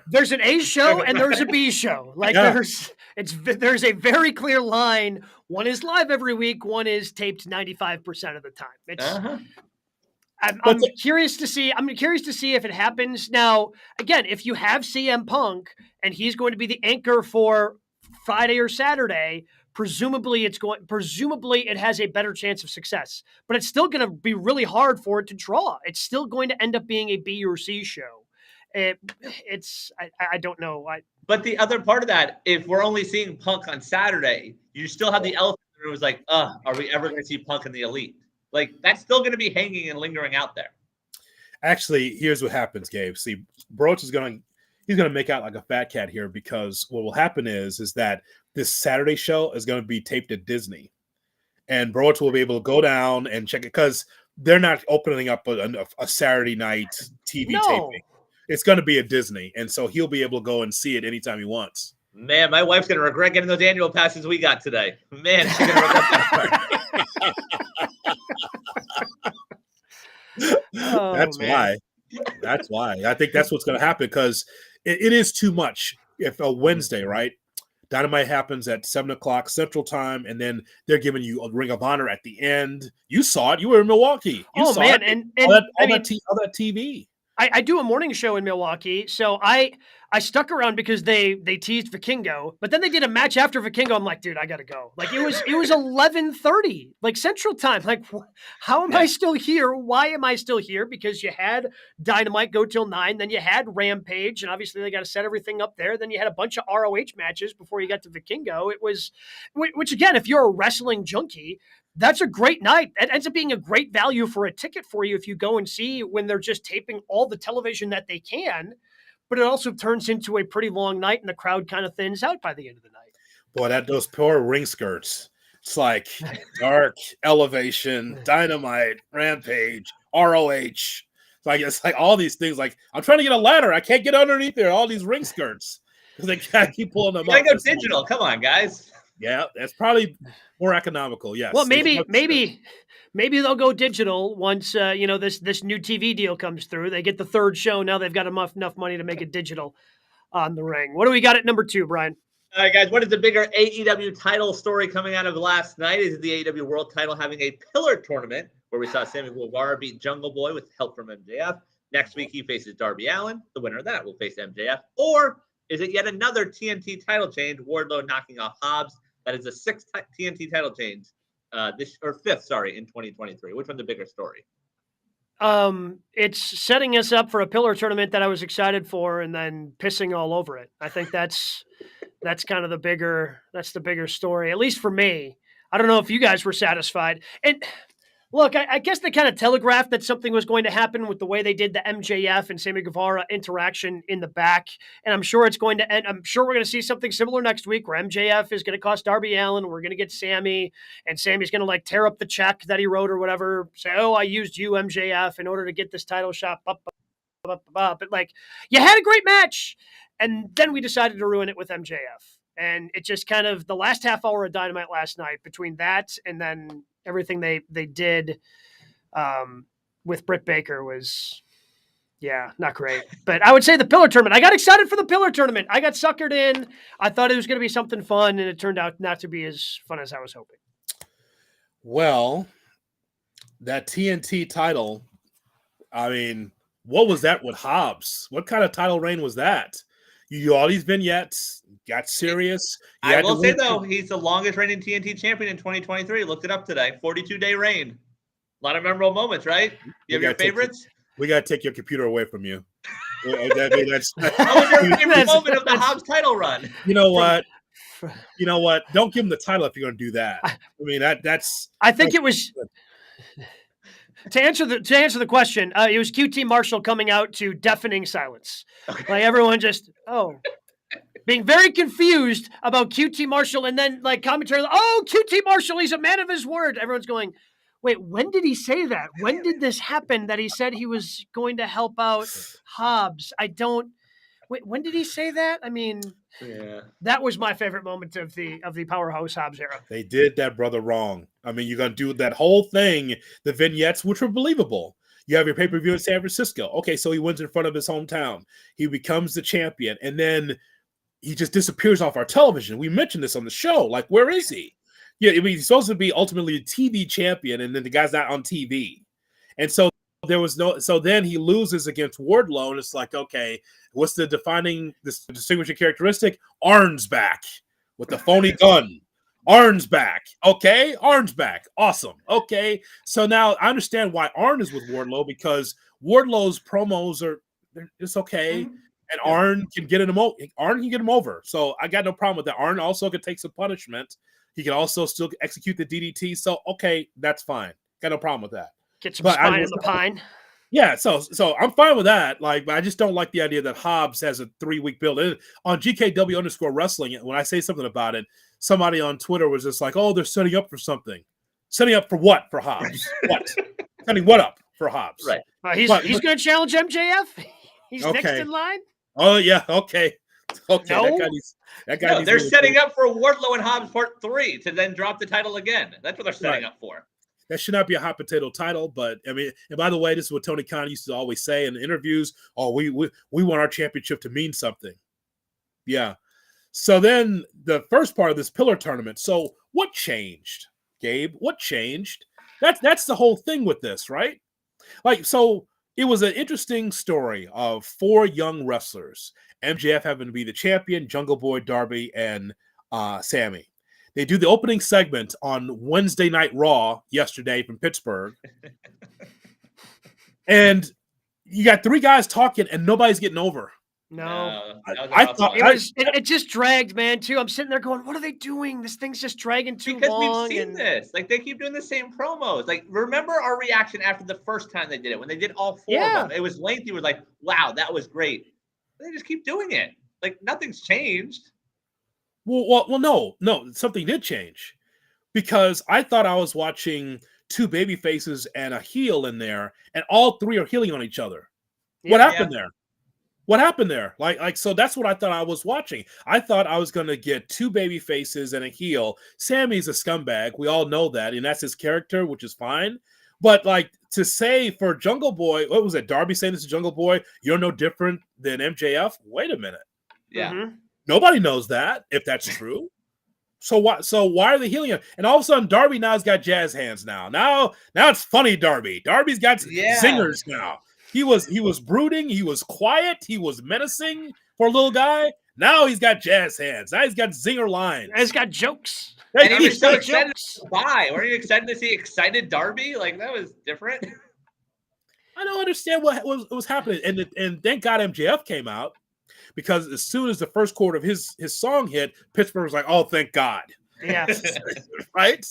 there's an A show and there's a B show. Like there's a very clear line. One is live every week. One is taped 95% of the time. It's. I'm curious to see. I'm curious to see if it happens now. Again, if you have CM Punk and he's going to be the anchor for Friday or Saturday, presumably it has a better chance of success, but it's still going to be really hard for it to draw. It's still going to end up being a B or C show. I don't know. But the other part of that, if we're only seeing Punk on Saturday, you still have the elephant in the room. It was like, are we ever going to see Punk in the Elite? Like that's still going to be hanging and lingering out there. Actually, here's what happens, Gabe. See, Broach he's going to make out like a fat cat here because what will happen is that this Saturday show is going to be taped at Disney, and Broach will be able to go down and check it because they're not opening up a Saturday night TV taping. It's going to be at Disney, and so he'll be able to go and see it anytime he wants. Man, my wife's going to regret getting those annual passes we got today. Man, she's going to regret that. That's why. I think that's what's going to happen because it is too much. If a Wednesday, right? Dynamite happens at 7:00 Central Time, and then they're giving you a Ring of Honor at the end. You saw it. You were in Milwaukee. You saw it. And all that TV. I do a morning show in Milwaukee, so I stuck around because they teased Vikingo, but then they did a match after Vikingo. I'm like, dude, I gotta go. Like it was 11:30, like Central Time. Like, how am I still here? Why am I still here? Because you had Dynamite go till 9, then you had Rampage, and obviously they got to set everything up there. Then you had a bunch of ROH matches before you got to Vikingo. It was, which again, if you're a wrestling junkie, that's a great night. It ends up being a great value for a ticket for you if you go and see when they're just taping all the television that they can. But it also turns into a pretty long night, and the crowd kind of thins out by the end of the night. Boy, those poor ring skirts. It's like Dark, Elevation, Dynamite, Rampage, ROH. It's like all these things. Like, I'm trying to get a ladder. I can't get underneath there. All these ring skirts. Because they can't keep pulling them up. You gotta go digital. Come on, guys. Yeah, that's probably more economical. Yes. Well, maybe they'll go digital once this new TV deal comes through. They get the third show. Now they've got enough money to make it digital on the ring. What do we got at number 2, Brian? All right, guys. What is the bigger AEW title story coming out of last night? Is the AEW World Title having a pillar tournament where we saw Sammy Guevara beat Jungle Boy with help from MJF? Next week he faces Darby Allin. The winner of that will face MJF. Or is it yet another TNT title change? Wardlow knocking off Hobbs. That is a 6th TNT title change, fifth, in 2023. Which one's the bigger story? It's setting us up for a pillar tournament that I was excited for, and then pissing all over it. I think that's kind of the bigger story, at least for me. I don't know if you guys were satisfied. And look, I guess they kind of telegraphed that something was going to happen with the way they did the MJF and Sammy Guevara interaction in the back. And I'm sure it's going to end. I'm sure we're going to see something similar next week where MJF is going to cost Darby Allin. We're going to get Sammy, and Sammy's going to like tear up the check that he wrote or whatever. Say, oh, I used you, MJF, in order to get this title shot. But like, you had a great match. And then we decided to ruin it with MJF. And it just kind of, the last half hour of Dynamite last night, between that and then everything they did with Britt Baker was, not great. But I would say the pillar tournament. I got excited for the pillar tournament. I got suckered in. I thought it was going to be something fun, and it turned out not to be as fun as I was hoping. Well, that TNT title, I mean, what was that with Hobbs? What kind of title reign was that? You do all these vignettes, got serious. I will say, though, he's the longest reigning TNT champion in 2023. Looked it up today. 42-day reign. A lot of memorable moments, right? You have your favorites? We got to take your computer away from you. What was your favorite moment of the Hobbs title run? You know what? Don't give him the title if you're going to do that. I mean, that's. I think it was. To answer the question, it was QT Marshall coming out to deafening silence. Like everyone just being very confused about QT Marshall, and then like commentary, QT Marshall, he's a man of his word. Everyone's going, wait, when did he say that? When did this happen that he said he was going to help out Hobbs? When did he say that? I mean, that was my favorite moment of the Powerhouse Hobbs era. They did that brother wrong. I mean, you're going to do that whole thing, the vignettes, which were believable. You have your pay-per-view in San Francisco. Okay, so he wins in front of his hometown. He becomes the champion, and then he just disappears off our television. We mentioned this on the show. Like, where is he? Yeah, I mean, he's supposed to be ultimately a TV champion, and then the guy's not on TV. And so so then he loses against Wardlow, and it's like, okay, what's the distinguishing characteristic? Arn's back with the phony gun. Arn's back. Okay, Arn's back. Awesome. Okay, so now I understand why Arn is with Wardlow, because Wardlow's promos it's okay, and Arn can get him over. So I got no problem with that. Arn also can take some punishment. He can also still execute the DDT. So okay, that's fine. Got no problem with that. Get some spine in the pine. Yeah, so I'm fine with that. Like, but I just don't like the idea that Hobbs has a 3-week build. On GKW_wrestling, when I say something about it, somebody on Twitter was just like, "Oh, they're setting up for something." Setting up for what for Hobbs? What? Setting what up for Hobbs? Right. He's going to challenge MJF. He's next in line. Oh yeah. Okay. Okay. No? That guy. They're setting up for Wardlow and Hobbs Part 3 to then drop the title again. That's what they're setting up for. That should not be a hot potato title, but I mean, and by the way, this is what Tony Khan used to always say in interviews. Oh, we want our championship to mean something. Yeah. So then the first part of this pillar tournament. So what changed, Gabe? What changed? That's the whole thing with this, right? Like, so it was an interesting story of 4 young wrestlers. MJF having to be the champion, Jungle Boy, Darby, and Sammy. They do the opening segment on Wednesday Night Raw yesterday from Pittsburgh. And you got 3 guys talking and nobody's getting over. No. I thought it just dragged, man, too. I'm sitting there going, what are they doing? This thing's just dragging too long. Because we've seen this. Like, they keep doing the same promos. Like, remember our reaction after the first time they did it, when they did all 4 of them. It was lengthy. It was like, wow, that was great. They just keep doing it. Like, nothing's changed. Well, no, something did change. Because I thought I was watching 2 baby faces and a heel in there, and all 3 are healing on each other. What happened there? What happened there? Like, so that's what I thought I was watching. I thought I was going to get 2 baby faces and a heel. Sammy's a scumbag. We all know that, and that's his character, which is fine. But like, to say for Jungle Boy, what was it? Darby saying this to Jungle Boy, you're no different than MJF. Wait a minute. Yeah. Mm-hmm. Nobody knows that, if that's true. So why are they healing him? And all of a sudden, Darby now's got jazz hands now. Now it's funny, Darby. Darby's got zingers now. He was brooding, he was quiet, he was menacing for a little guy. Now he's got jazz hands. Now he's got zinger lines. He's got jokes. And he was so excited to buy. Weren't you excited to see excited Darby? Like, that was different. I don't understand what was happening. And thank God MJF came out, because as soon as the first quarter of his song hit, Pittsburgh was like, oh, thank God. Yeah. Right?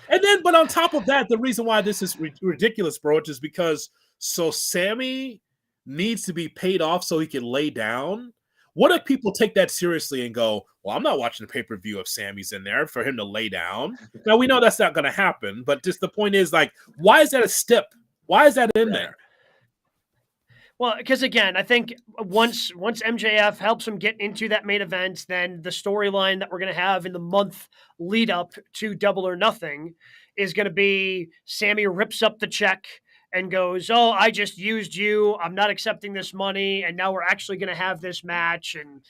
And then, but on top of that, the reason why this is ridiculous, bro, is because Sammy needs to be paid off so he can lay down. What if people take that seriously and go, well, I'm not watching the pay-per-view if Sammy's in there for him to lay down? Now, we know that's not going to happen, but just the point is, like, why is that a step? Why is that in there? Well, because again, I think once MJF helps him get into that main event, then the storyline that we're going to have in the month lead up to Double or Nothing is going to be Sammy rips up the check and goes, oh, I just used you. I'm not accepting this money. And now we're actually going to have this match. And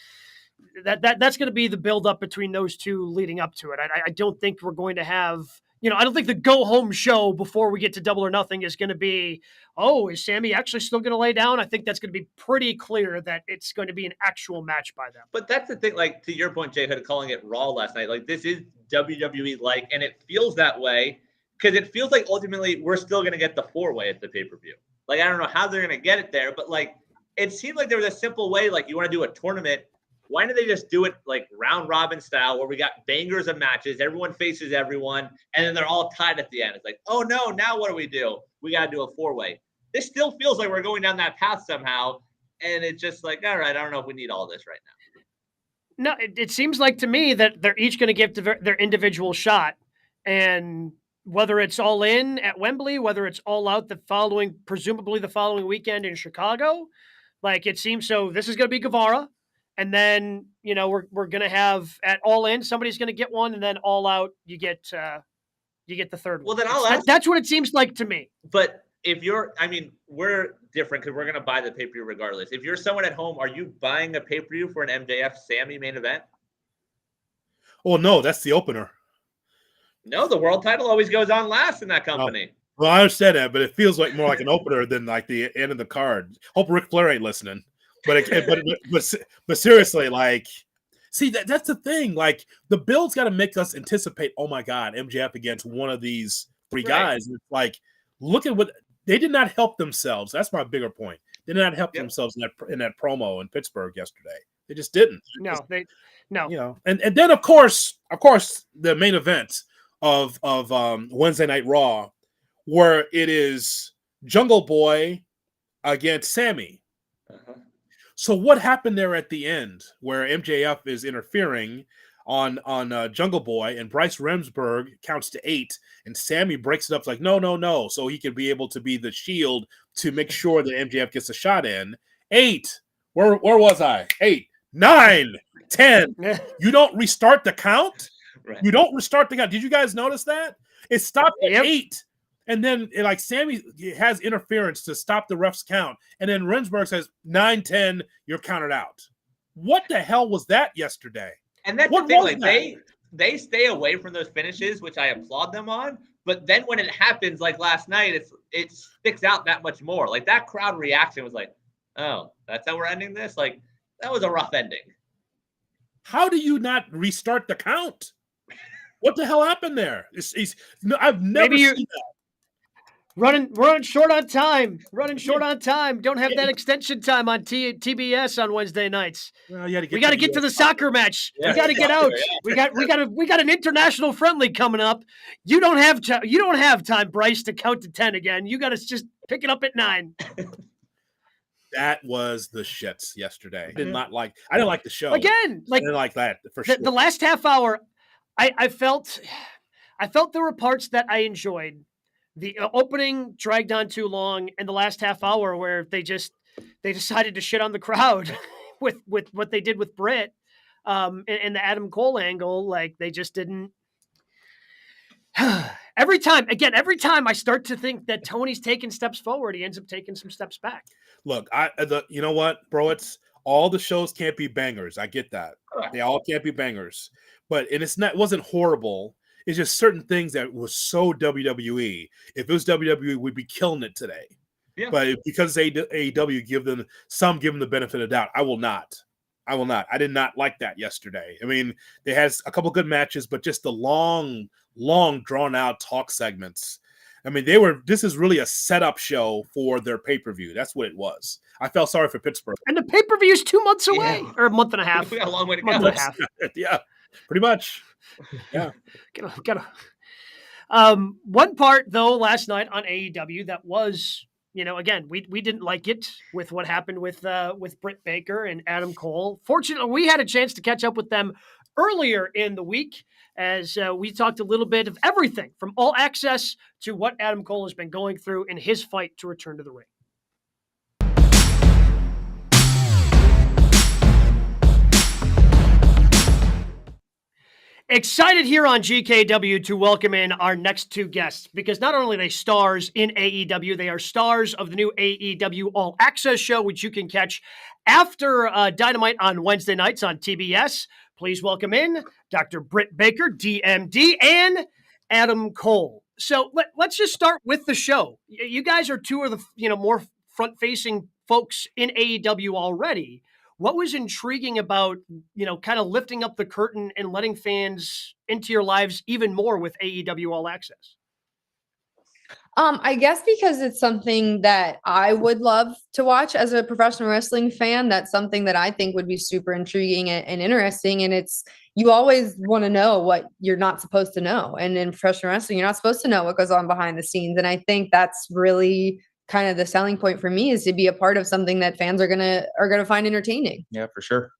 that's going to be the buildup between those two leading up to it. I don't think we're going to have, I don't think the go home show before we get to Double or Nothing is going to be, oh, is Sammy actually still going to lay down? I think that's going to be pretty clear that it's going to be an actual match by them. But that's the thing, like, to your point, JHood, calling it Raw last night, like, this is WWE-like, and it feels that way because it feels like ultimately we're still going to get the 4-way at the pay-per-view. Like, I don't know how they're going to get it there, but, like, it seemed like there was a simple way, like, you want to do a tournament. Why don't they just do it like round robin style where we got bangers of matches, everyone faces everyone, and then they're all tied at the end? It's like, oh no, now what do? We got to do a 4-way. This still feels like we're going down that path somehow, and it's just like, all right, I don't know if we need all this right now. No, it seems like to me that they're each going to give their individual shot, and whether it's All In at Wembley, whether it's All Out presumably the following weekend in Chicago, like it seems so. This is going to be Guevara. And then, we're going to have at All In, somebody's going to get one, and then All Out, you get the third one. Well, then I'll ask. That's what it seems like to me. But if we're different because we're going to buy the pay-per-view regardless. If you're someone at home, are you buying a pay-per-view for an MJF Sammy main event? Oh, no, that's the opener. No, the world title always goes on last in that company. Oh. Well, I understand that, but it feels like more like an opener than like the end of the card. Hope Ric Flair ain't listening. But seriously, like, see, that's the thing. Like, the build's got to make us anticipate, oh my God, MJF against one of these 3 guys. And it's like, look at what they did not help themselves. That's my bigger point. They did not help themselves in that promo in Pittsburgh yesterday. They just didn't. No. And then of course, the main event of Wednesday Night Raw, where it is Jungle Boy against Sammy. Uh-huh. So what happened there at the end where MJF is interfering on Jungle Boy and Bryce Remsburg counts to 8 and Sammy breaks it up like, no, so he can be able to be the shield to make sure that MJF gets a shot in. 8. Where was I? 8, 9, 10. You don't restart the count? Right. You don't restart the count. Did you guys notice that? It stopped at 8. And then, like, Sammy has interference to stop the ref's count. And then Remsburg says, 9, 10, you're counted out. What the hell was that yesterday? And that's the thing. Like, they stay away from those finishes, which I applaud them on. But then when it happens, like last night, it sticks out that much more. Like that crowd reaction was like, oh, that's how we're ending this? Like, that was a rough ending. How do you not restart the count? What the hell happened there? I've never seen that. Running short on time. Running short on time. Don't have that extension time on TBS on Wednesday nights. Well, we got to get to the soccer match. We got to get out. We got an international friendly coming up. You don't have time, Bryce, to count to 10 again. You got to just pick it up at 9. That was the shits yesterday. I didn't like the show again. Like I didn't like that for sure. The last half hour, I felt there were parts that I enjoyed. The opening dragged on too long, and the last half hour where they decided to shit on the crowd with what they did with Britt, and the Adam Cole angle, like they just didn't. Every time I start to think that Tony's taking steps forward, he ends up taking some steps back. Look, you know what, bro? It's all the shows can't be bangers. I get that. They all can't be bangers, it wasn't horrible. It's just certain things that was so WWE. If it was WWE, we'd be killing it today. Yeah. But because AEW give them the benefit of doubt, I will not. I did not like that yesterday. I mean, they had a couple good matches, but just the long drawn out talk segments. I mean, this is really a setup show for their pay-per-view. That's what it was. I felt sorry for Pittsburgh. And the pay-per-view is 2 months away, or a month and a half. We got a long way to go. Month and a half. Yeah, pretty much. Yeah. One part though last night on AEW that was, again, we didn't like it with what happened with Britt Baker and Adam Cole. Fortunately, we had a chance to catch up with them earlier in the week as we talked a little bit of everything from All Access to what Adam Cole has been going through in his fight to return to the ring. Excited here on GKW to welcome in our next 2 guests because not only are they stars in AEW, they are stars of the new AEW All Access show, which you can catch after Dynamite on Wednesday nights on TBS. Please welcome in Dr. Britt Baker, DMD, and Adam Cole. So let's just start with the show. You guys are 2 of the more front-facing folks in AEW already. What was intriguing about, kind of lifting up the curtain and letting fans into your lives even more with AEW All Access? I guess because it's something that I would love to watch as a professional wrestling fan. That's something that I think would be super intriguing and interesting. And you always want to know what you're not supposed to know. And in professional wrestling, you're not supposed to know what goes on behind the scenes. And I think that's really kind of the selling point for me, is to be a part of something that fans are gonna find entertaining. Yeah, for sure.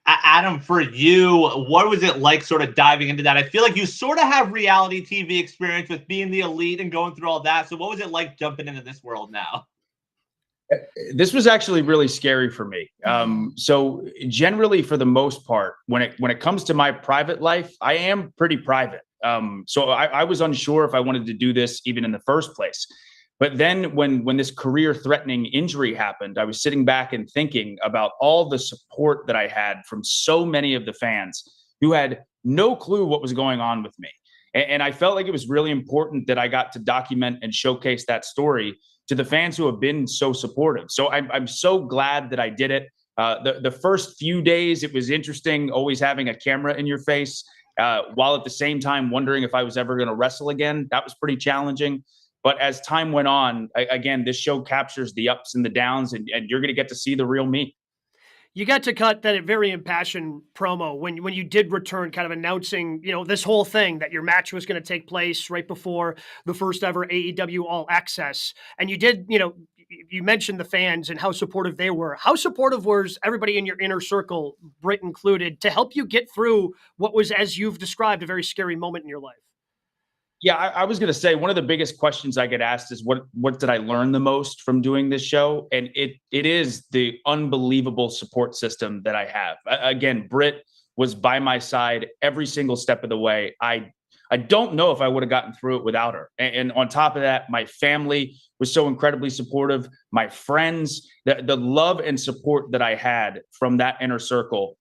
Adam, for you, what was it like sort of diving into that? I feel like you sort of have reality TV experience with being the elite and going through all that. So what was it like jumping into this world now? This was actually really scary for me. So generally, for the most part, when it comes to my private life, I am pretty private. So I was unsure if I wanted to do this even in the first place. But then when this career-threatening injury happened, I was sitting back and thinking about all the support that I had from so many of the fans who had no clue what was going on with me. And I felt like it was really important that I got to document and showcase that story to the fans who have been so supportive. So I'm so glad that I did it. The first few days, it was interesting always having a camera in your face, while at the same time wondering if I was ever going to wrestle again. That was pretty challenging. But as time went on, again, this show captures the ups and the downs, and you're going to get to see the real me. You got to cut that very impassioned promo when you did return, kind of announcing, this whole thing that your match was going to take place right before the first ever AEW All Access. And you did, you mentioned the fans and how supportive they were. How supportive was everybody in your inner circle, Britt included, to help you get through what was, as you've described, a very scary moment in your life? Yeah, I was going to say one of the biggest questions I get asked is what did I learn the most from doing this show? And it is the unbelievable support system that I have. Again, Britt was by my side every single step of the way. I don't know if I would have gotten through it without her. And on top of that, my family was so incredibly supportive. My friends, the love and support that I had from that inner circle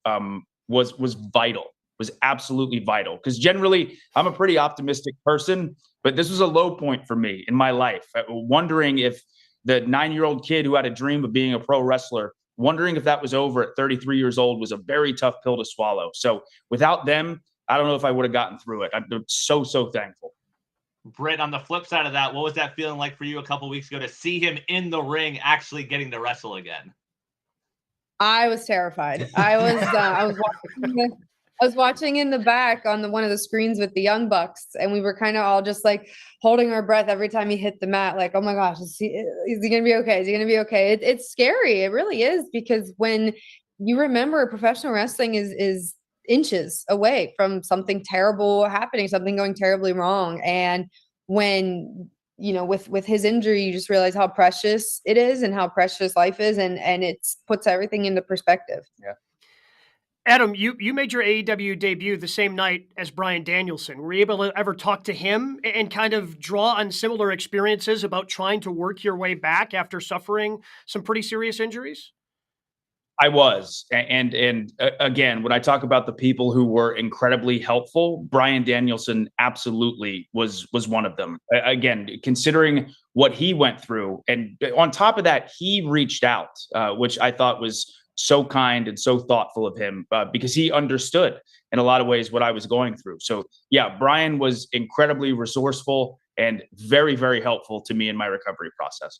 was vital. was absolutely vital, because generally I'm a pretty optimistic person, but this was a low point for me in my life. Wondering if the 9-year-old kid who had a dream of being a pro wrestler, wondering if that was over at 33 years old was a very tough pill to swallow. So without them, I don't know if I would have gotten through it. I'm so thankful. Britt, on the flip side of that, what was that feeling like for you a couple weeks ago to see him in the ring actually getting to wrestle again? I was terrified. I was watching in the back on one of the screens with the Young Bucks, and we were kind of all just like holding our breath every time he hit the mat. Like, oh my gosh, is he going to be okay? Is he going to be okay? It's scary. It really is, because when you remember professional wrestling is inches away from something terrible happening, something going terribly wrong. And when, with his injury, you just realize how precious it is and how precious life is. And it puts everything into perspective. Yeah. Adam, you made your AEW debut the same night as Bryan Danielson. Were you able to ever talk to him and kind of draw on similar experiences about trying to work your way back after suffering some pretty serious injuries? I was. And again, when I talk about the people who were incredibly helpful, Bryan Danielson absolutely was one of them. Again, considering what he went through. And on top of that, he reached out, which I thought was so kind and so thoughtful of him, because he understood in a lot of ways what I was going through. So yeah, Bryan was incredibly resourceful and very, very helpful to me in my recovery process.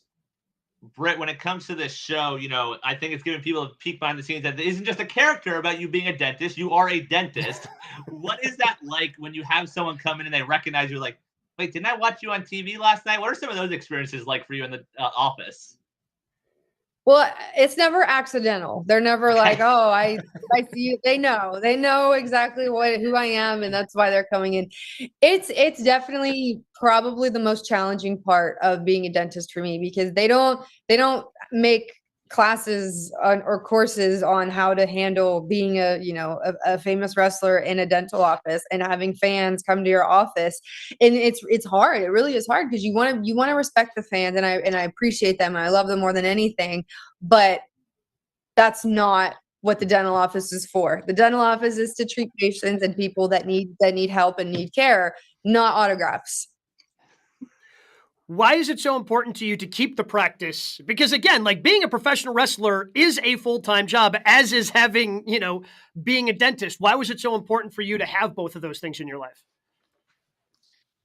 Britt, when it comes to this show, I think it's giving people a peek behind the scenes that it isn't just a character about you being a dentist. You are a dentist. What is that like when you have someone come in and they recognize you, like, wait, didn't I watch you on TV last night? What are some of those experiences like for you in the office? Well, it's never accidental. They're never like, oh, I see you. They know exactly who I am, and that's why they're coming in. It's definitely probably the most challenging part of being a dentist for me, because they don't make classes or courses on how to handle being a famous wrestler in a dental office and having fans come to your office. And it's hard. It really is hard, because you want to respect the fans, and I appreciate them and I love them more than anything, but that's not what the dental office is for. The dental office is to treat patients and people that need help and need care, not autographs. Why is it so important to you to keep the practice? Because again, like, being a professional wrestler is a full-time job, as is having, being a dentist. Why was it so important for you to have both of those things in your life?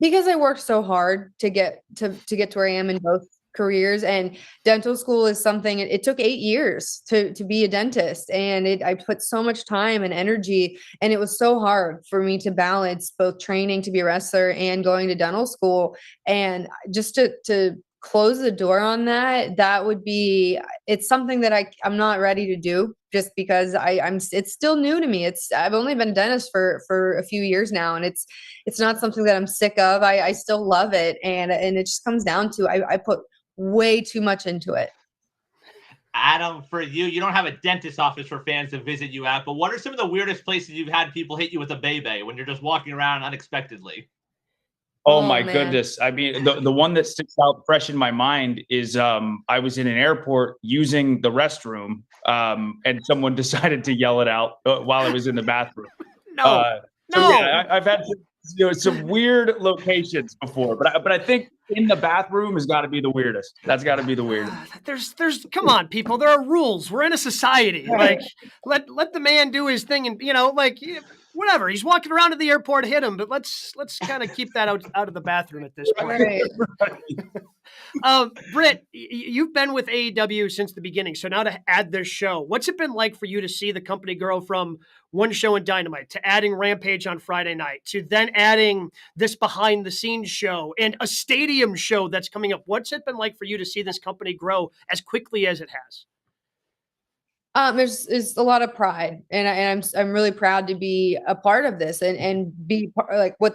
Because I worked so hard to get to where I am in both careers, and dental school is something, it took 8 years to be a dentist, and I put so much time and energy, and it was so hard for me to balance both training to be a wrestler and going to dental school. And just to close the door on that would be, it's something that I'm not ready to do, just because it's still new to me. I've only been a dentist for a few years now, and it's not something that I'm sick of. I still love it. And it just comes down to, I put way too much into it. Adam, for you don't have a dentist office for fans to visit you at, but what are some of the weirdest places you've had people hit you with a bebe when you're just walking around unexpectedly? Oh my goodness. I mean, the one that sticks out fresh in my mind is I was in an airport using the restroom, and someone decided to yell it out while I was in the bathroom. No. Yeah, I've had some weird locations before, but I think in the bathroom has got to be the weirdest. That's got to be the weirdest. There's come on, people. There are rules. We're in a society. Like, let the man do his thing, and whatever. He's walking around to the airport, hit him, but let's kind of keep that out of the bathroom at this point. Right. Britt, you've been with AEW since the beginning. So now to add this show, what's it been like for you to see the company grow from one show in Dynamite to adding Rampage on Friday night to then adding this behind the scenes show and a stadium show that's coming up? What's it been like for you to see this company grow as quickly as it has? There's a lot of pride, and I'm really proud to be a part of this and be like what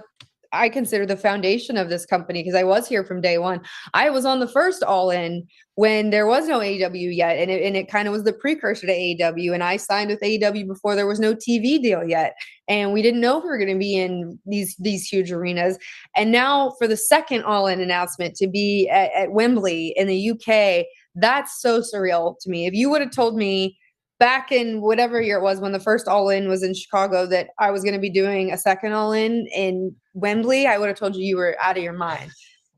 I consider the foundation of this company, because I was here from day one. I was on the first All In when there was no AEW yet, and it kind of was the precursor to AEW. And I signed with AEW before there was no TV deal yet, and we didn't know if we were going to be in these huge arenas. And now for the second All In announcement to be at Wembley in the UK, that's so surreal to me. If you would have told me back in whatever year it was when the first All In was in Chicago that I was going to be doing a second All in Wembley, I would have told you were out of your mind,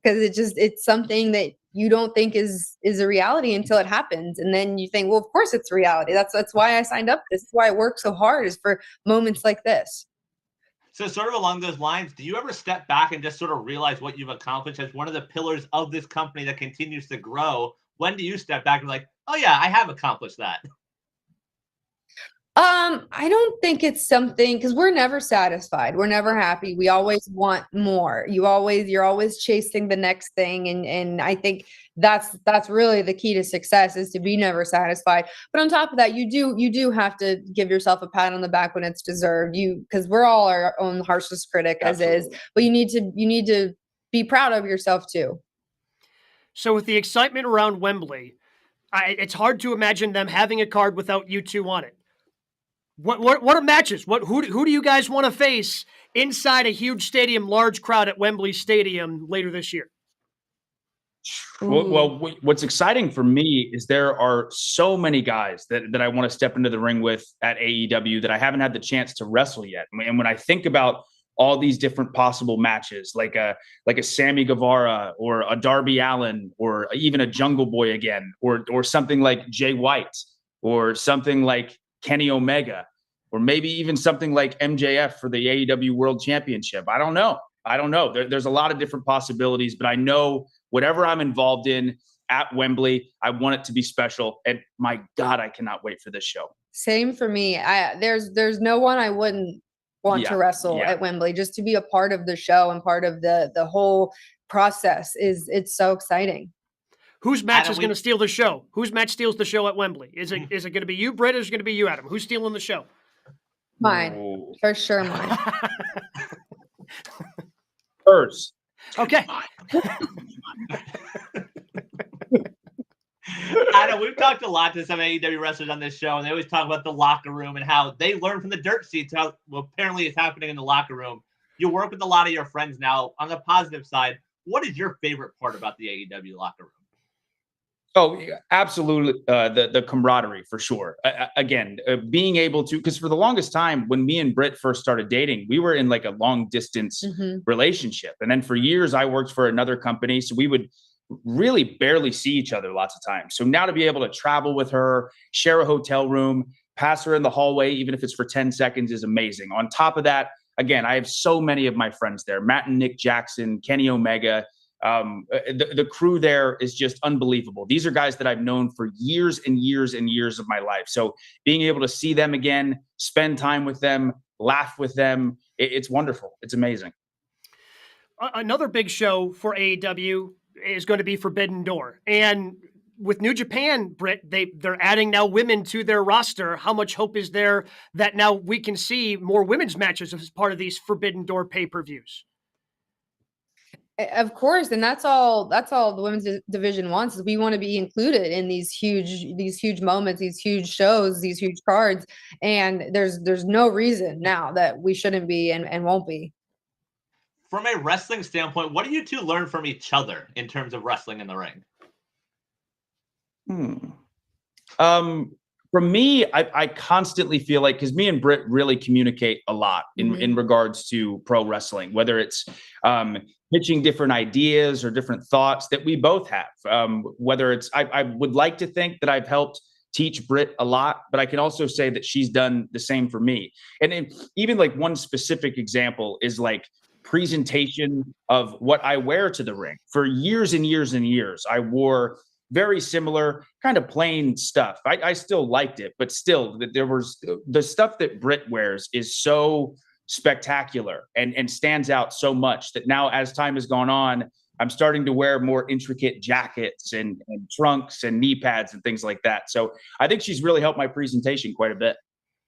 because it's something that you don't think is a reality until it happens. And then you think, well, of course it's reality. That's why I signed up. This is why I work so hard, is for moments like this. So sort of along those lines, do you ever step back and just sort of realize what you've accomplished as one of the pillars of this company that continues to grow? When do you step back and be like, oh yeah, I have accomplished that? I don't think it's something, because we're never satisfied. We're never happy. We always want more. You're always chasing the next thing. And I think that's really the key to success, is to be never satisfied. But on top of that, you do have to give yourself a pat on the back when it's deserved. Because we're all our own harshest critic as is, but you need to be proud of yourself too. So with the excitement around Wembley, it's hard to imagine them having a card without you two on it. What are matches? Who do you guys want to face inside a huge stadium, large crowd at Wembley Stadium later this year? Well, what's exciting for me is there are so many guys that I want to step into the ring with at AEW that I haven't had the chance to wrestle yet. And when I think about all these different possible matches, like a Sammy Guevara or a Darby Allin, or even a Jungle Boy again, or something like Jay White, or something like Kenny Omega, or maybe even something like MJF for the AEW World Championship. I don't know. There's a lot of different possibilities, but I know whatever I'm involved in at Wembley, I want it to be special. And my God, I cannot wait for this show. Same for me. There's no one I wouldn't want to wrestle at Wembley. Just to be a part of the show and part of the whole process it's so exciting. Whose match is going to steal the show? Whose match steals the show at Wembley? Is it going to be you, Britt, or is it going to be you, Adam? Who's stealing the show? Mine. For sure mine. Hers. Okay. Adam, we've talked a lot to some AEW wrestlers on this show, and they always talk about the locker room and how they learn from the dirt sheets how apparently it's happening in the locker room. You work with a lot of your friends now. On the positive side, what is your favorite part about the AEW locker room? Oh, absolutely. The camaraderie, for sure. Again, being able to, because for the longest time, when me and Britt first started dating, we were in like a long distance relationship. And then for years, I worked for another company. So we would really barely see each other lots of times. So now to be able to travel with her, share a hotel room, pass her in the hallway, even if it's for 10 seconds, is amazing. On top of that, again, I have so many of my friends there: Matt and Nick Jackson, Kenny Omega. The crew there is just unbelievable. These are guys that I've known for years and years and years of my life. So being able to see them again, spend time with them, laugh with them, it's wonderful. It's amazing. Another big show for AEW is going to be Forbidden Door. And with New Japan, Britt, they're adding now women to their roster. How much hope is there that now we can see more women's matches as part of these Forbidden Door pay-per-views? Of course, and that's all the women's division wants, is we want to be included in these huge moments, these huge shows, these huge cards, and there's no reason now that we shouldn't be and won't be. From a wrestling standpoint, what do you two learn from each other in terms of wrestling in the ring? For me, I constantly feel like, because me and Britt really communicate a lot in regards to pro wrestling, whether it's pitching different ideas or different thoughts that we both have. Whether it's, I would like to think that I've helped teach Britt a lot, but I can also say that she's done the same for me. And even like one specific example is like presentation of what I wear to the ring. For years and years and years, I wore very similar kind of plain stuff. I still liked it, but still there was the stuff that Britt wears is so spectacular and stands out so much that now, as time has gone on, I'm starting to wear more intricate jackets and trunks and knee pads and things like that. So I think she's really helped my presentation quite a bit.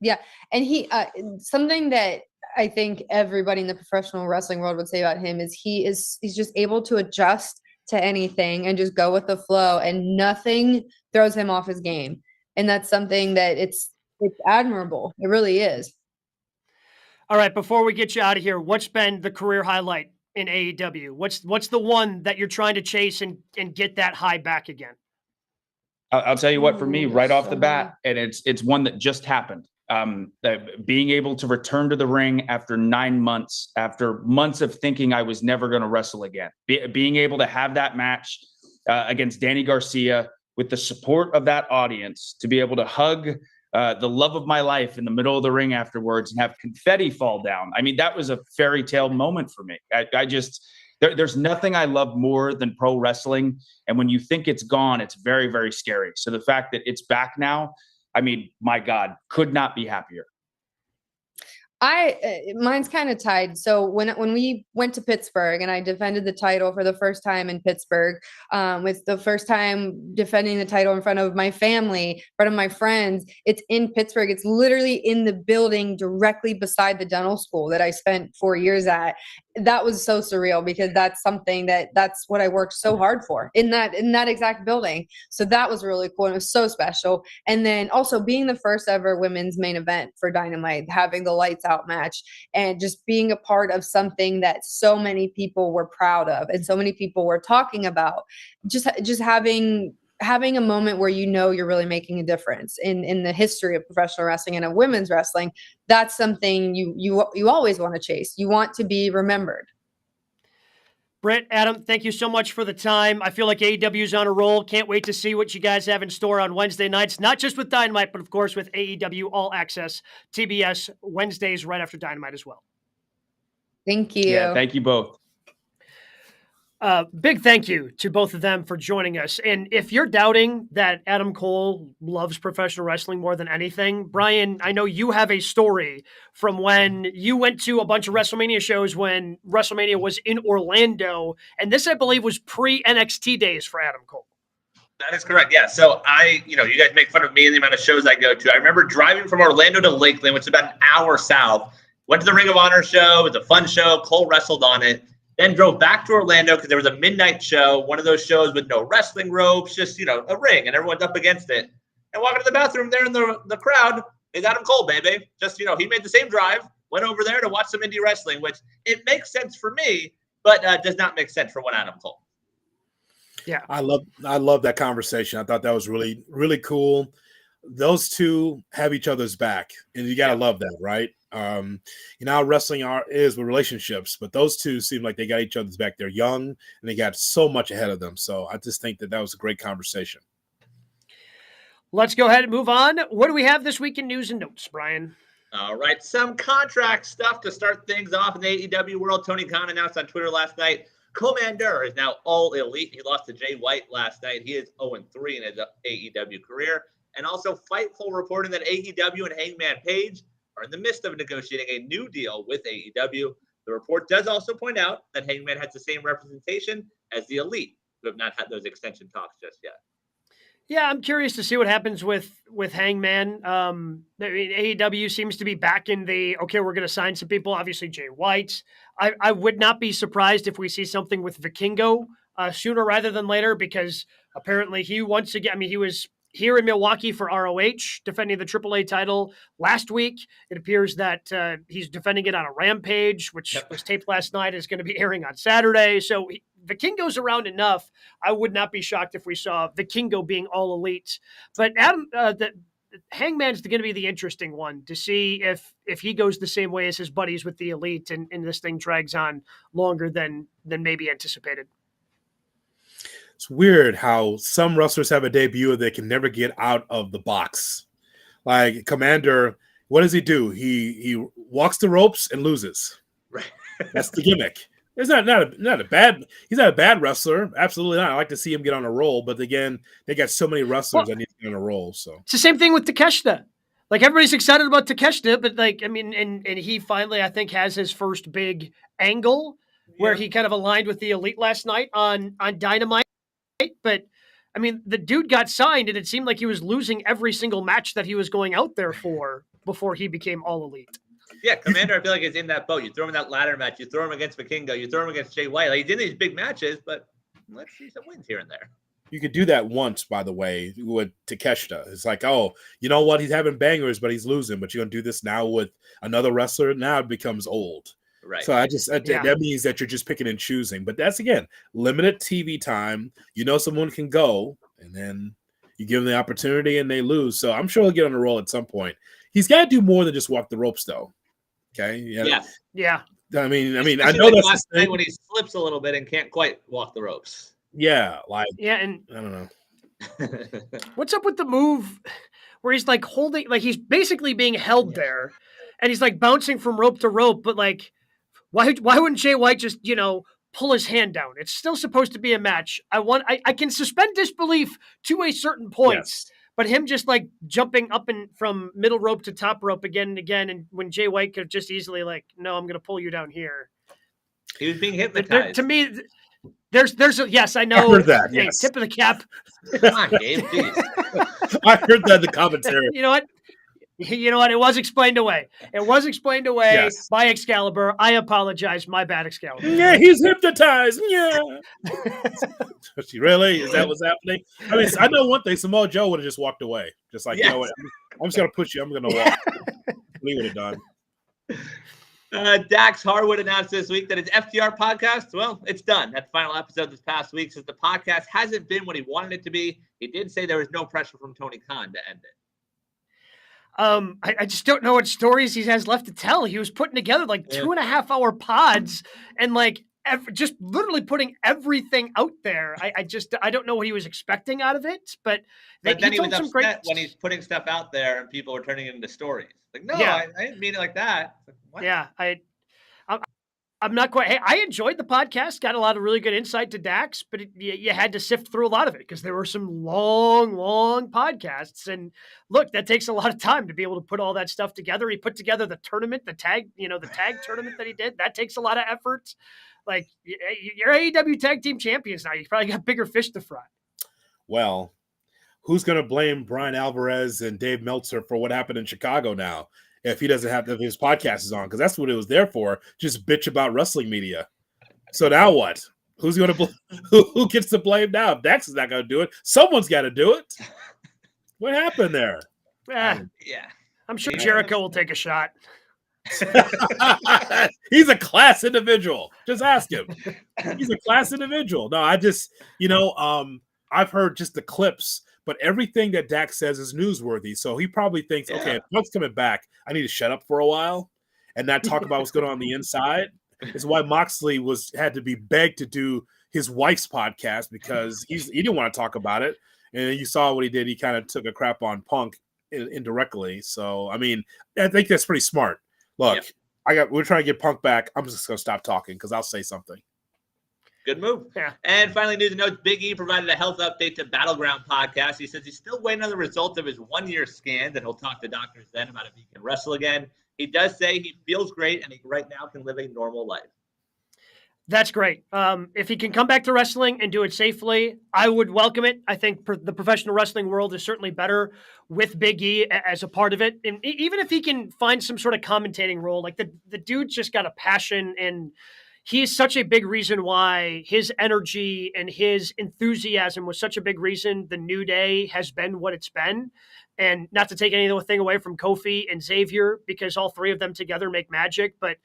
Yeah. And he, something that I think everybody in the professional wrestling world would say about him is he's just able to adjust to anything and just go with the flow, and nothing throws him off his game. And that's something that it's admirable. It really is. All right, before we get you out of here, what's been the career highlight in AEW? What's the one that you're trying to chase and get that high back again? I'll tell you what, for me, Ooh, right off so the bat, and it's one that just happened. Being able to return to the ring after 9 months, after months of thinking I was never going to wrestle again, being able to have that match against Danny Garcia with the support of that audience, to be able to hug the love of my life in the middle of the ring afterwards and have confetti fall down. I mean, that was a fairy tale moment for me. There's nothing I love more than pro wrestling. And when you think it's gone, it's very, very scary. So the fact that it's back now, I mean, my God, could not be happier. Mine's kind of tied. So when we went to Pittsburgh and I defended the title for the first time in Pittsburgh, it's the first time defending the title in front of my family, in front of my friends. It's in Pittsburgh. It's literally in the building directly beside the dental school that I spent 4 years at. That was so surreal because that's something that's what I worked so hard for in that exact building. So that was really cool. And it was so special. And then also being the first ever women's main event for Dynamite, having the lights out match and just being a part of something that so many people were proud of and so many people were talking about, just having a moment where you're really making a difference in the history of professional wrestling and of women's wrestling. That's something you always want to chase. You want to be remembered. Britt, Adam, thank you so much for the time. I feel like AEW is on a roll. Can't wait to see what you guys have in store on Wednesday nights, not just with Dynamite, but of course with AEW All Access, TBS, Wednesdays right after Dynamite as well. Thank you. Yeah, thank you both. Big thank you to both of them for joining us. And if you're doubting that Adam Cole loves professional wrestling more than anything, Brian, I know you have a story from when you went to a bunch of WrestleMania shows when WrestleMania was in Orlando. And this, I believe, was pre-NXT days for Adam Cole. That is correct. Yeah. So you guys make fun of me and the amount of shows I go to. I remember driving from Orlando to Lakeland, which is about an hour south, went to the Ring of Honor show. It was a fun show. Cole wrestled on it. Then drove back to Orlando because there was a midnight show, one of those shows with no wrestling ropes, just, a ring, and everyone's up against it. And walking to the bathroom there in the crowd is Adam Cole, baby. Just, he made the same drive, went over there to watch some indie wrestling, which it makes sense for me, but does not make sense for one Adam Cole. Yeah. I love that conversation. I thought that was really, really cool. Those two have each other's back, and you got to love that, right? How wrestling is with relationships, but those two seem like they got each other's back. They're young and they got so much ahead of them. So I just think that was a great conversation. Let's go ahead and move on. What do we have this week in news and notes, Brian? All right. Some contract stuff to start things off in the AEW world. Tony Khan announced on Twitter last night, Commander is now all elite. He lost to Jay White last night. He is 0-3 in his AEW career. And also Fightful reporting that AEW and Hangman Page are in the midst of negotiating a new deal with AEW. The report does also point out that Hangman has the same representation as the Elite, who have not had those extension talks just yet. Yeah, I'm curious to see what happens with Hangman. AEW seems to be back in the, okay, we're going to sign some people, obviously Jay White. I would not be surprised if we see something with Vikingo sooner rather than later, because apparently he wants to get, he was here in Milwaukee for ROH, defending the AAA title last week. It appears that he's defending it on a Rampage, which was taped last night, is going to be airing on Saturday. So Vikingo's around enough. I would not be shocked if we saw Vikingo being all elite. But Adam, Hangman's going to be the interesting one to see if he goes the same way as his buddies with the Elite, and this thing drags on longer than maybe anticipated. It's weird how some wrestlers have a debut they can never get out of the box. Like Commander, what does he do? He walks the ropes and loses. Right. That's the gimmick. He's not a bad wrestler. Absolutely not. I like to see him get on a roll, but again, they got so many wrestlers that need to get on a roll. So it's the same thing with Takeshita. Like, everybody's excited about Takeshita, but and he finally, I think, has his first big angle where he kind of aligned with the Elite last night on Dynamite. But the dude got signed, and it seemed like he was losing every single match that he was going out there for before he became all Elite. Yeah, Commander, I feel like is in that boat. You throw him in that ladder match, you throw him against Vikingo, you throw him against Jay White. Like, he's in these big matches, but let's see some wins here and there. You could do that once, by the way, with Takeshita. It's like, oh, you know what? He's having bangers, but he's losing. But you're going to do this now with another wrestler? Now it becomes old. Right. So that means that you're just picking and choosing. But that's, again, limited TV time. Someone can go, and then You give them the opportunity and they lose. So I'm sure he'll get on a roll at some point. He's got to do more than just walk the ropes, though. Okay. Yes. Yeah. I mean, I Especially know like that's last the thing. night when he slips a little bit and can't quite walk the ropes. Yeah, like Yeah, and I don't know. what's up with the move where he's like holding, like he's basically being held there, and he's like bouncing from rope to rope, but like, why wouldn't Jay White just, pull his hand down? It's still supposed to be a match. I can suspend disbelief to a certain point. Yes. But him just like jumping up and from middle rope to top rope again and again, and when Jay White could just easily like, no, I'm going to pull you down here. He was being hypnotized. To me, there's a yes, I know. I heard that. Hey, Yes. tip of the cap. Come on, Gabe, please. I heard that in the commentary. You know what? It was explained away. It was explained away Yes. by Excalibur. I apologize. My bad, Excalibur. Yeah, he's hypnotized. Yeah. Really? Is that what's happening? I mean, I know one thing. Samoa Joe would have just walked away. Just like, you know what? I'm just going to push you. I'm going to walk. He would have done. Dax Harwood announced this week that his FTR podcast, well, it's done. That final episode this past week says the podcast hasn't been what he wanted it to be. He did say there was no pressure from Tony Khan to end it. I just don't know what stories he has left to tell. He was putting together like 2.5-hour pods and like just literally putting everything out there. I don't know what he was expecting out of it, but then he was upset when he's putting stuff out there and people were turning it into stories. Like, no, I didn't mean it like that. Like, what? Yeah, I'm not quite. Hey, I enjoyed the podcast. Got a lot of really good insight to Dax, but you had to sift through a lot of it because there were some long podcasts. And look, that takes a lot of time to be able to put all that stuff together. He put together the tournament, the tag tournament that he did. That takes a lot of effort. Like, you're AEW tag team champions now. You probably got bigger fish to fry. Well, who's going to blame Brian Alvarez and Dave Meltzer for what happened in Chicago now? If he doesn't have, if his podcast is on, because that's what it was there for, just bitch about wrestling media. So now what? Who's going to who gets to blame now? If Dax is not going to do it, someone's got to do it. What happened there? Yeah, I'm sure Jericho will take a shot. He's a class individual. Just ask him. He's a class individual. No, I've heard just the clips. But everything that Dax says is newsworthy. So he probably thinks, okay, if Punk's coming back, I need to shut up for a while and not talk about what's going on the inside. It's why Moxley had to be begged to do his wife's podcast because he didn't want to talk about it. And you saw what he did. He kind of took a crap on Punk indirectly. So, I mean, I think that's pretty smart. Look, we're trying to get Punk back. I'm just going to stop talking because I'll say something. Good move. Yeah. And finally, news and notes, Big E provided a health update to Battleground Podcast. He says he's still waiting on the results of his 1-year scan, that he'll talk to doctors then about if he can wrestle again. He does say he feels great and he right now can live a normal life. That's great. If he can come back to wrestling and do it safely, I would welcome it. I think the professional wrestling world is certainly better with Big E as a part of it. And even if he can find some sort of commentating role, like the dude's just got a passion, and he's such a big reason why his energy and his enthusiasm was such a big reason the New Day has been what it's been. And not to take anything away from Kofi and Xavier, because all three of them together make magic. But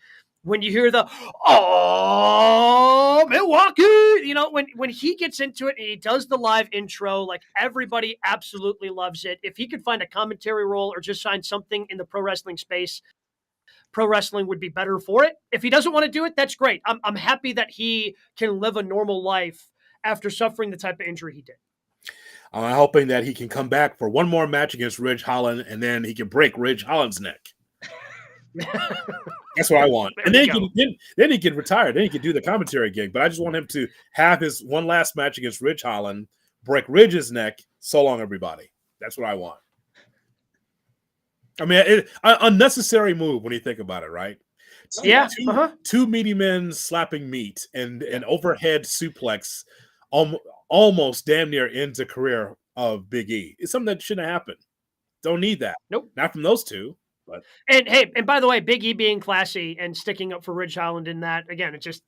when you hear the, oh, Milwaukee, when he gets into it and he does the live intro, like everybody absolutely loves it. If he could find a commentary role or just find something in the pro wrestling space, pro wrestling would be better for it. If he doesn't want to do it, that's great. I'm happy that he can live a normal life after suffering the type of injury he did. I'm hoping that he can come back for one more match against Ridge Holland, and then he can break Ridge Holland's neck. That's what I want. And then he can retire. Then he can do the commentary gig. But I just want him to have his one last match against Ridge Holland, break Ridge's neck. So long, everybody. That's what I want. I mean, unnecessary move when you think about it, right? Yeah. Two meaty men slapping meat and an overhead suplex almost damn near ends a career of Big E. It's something that shouldn't happen. Don't need that. Nope. Not from those two. But and by the way, Big E being classy and sticking up for Ridge Holland in that, again, it just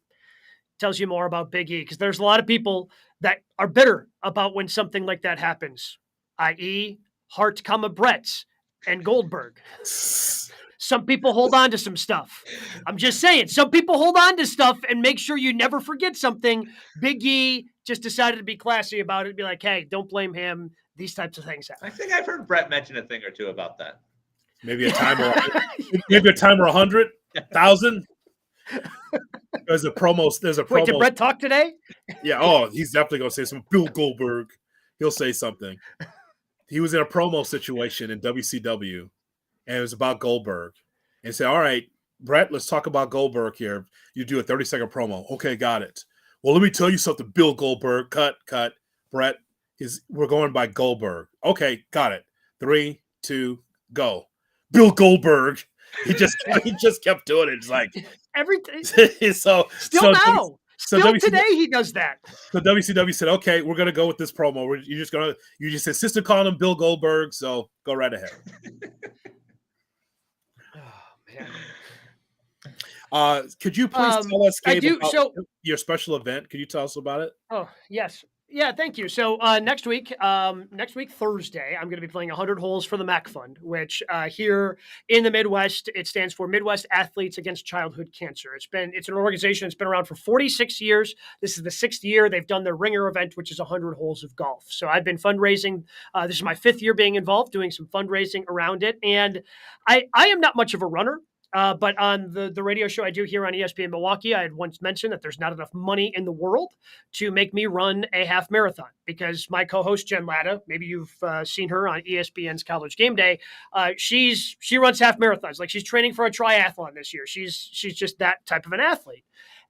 tells you more about Big E, because there's a lot of people that are bitter about when something like that happens, i.e. Hart, Brett, and Goldberg. Some people hold on to some stuff. I'm just saying, some people hold on to stuff and make sure you never forget something. Big E just decided to be classy about it and be like, hey, don't blame him. these types of things I happen. think I've heard Brett mention a thing or two about that. Maybe a timer. Maybe a timer 100, 1,000. There's a promo. There's a promo. Wait, did Brett talk today? Yeah. Oh, he's definitely gonna say some Bill Goldberg. He'll say something. He was in a promo situation in WCW, and it was about Goldberg. And said, "All right, Brett, let's talk about Goldberg here. You do a 30-second promo. Okay, got it. Well, let me tell you something, Bill Goldberg. Cut. Brett, we're going by Goldberg. Okay, got it. 3, 2, go. Bill Goldberg." He just kept doing it. It's like Everything. so Still now. Still WCW today he does that. So WCW said, "Okay, we're gonna go with this promo. You just insisted calling him Bill Goldberg, so go right ahead." Oh man. Could you please tell us, Gabe, about so your special event? Could you tell us about it? Oh, yes. Yeah, thank you. So next week Thursday, I'm going to be playing 100 Holes for the MAC Fund, which here in the Midwest, it stands for Midwest Athletes Against Childhood Cancer. It's an organization that's been around for 46 years. This is the 6th year. They've done their ringer event, which is 100 holes of golf. So I've been fundraising. This is my 5th year being involved, doing some fundraising around it. And I am not much of a runner. But on the radio show I do here on ESPN Milwaukee, I had once mentioned that there's not enough money in the world to make me run a half marathon because my co-host Jen Latta, maybe you've seen her on ESPN's College Game Day, she runs half marathons. Like she's training for a triathlon this year. She's just that type of an athlete.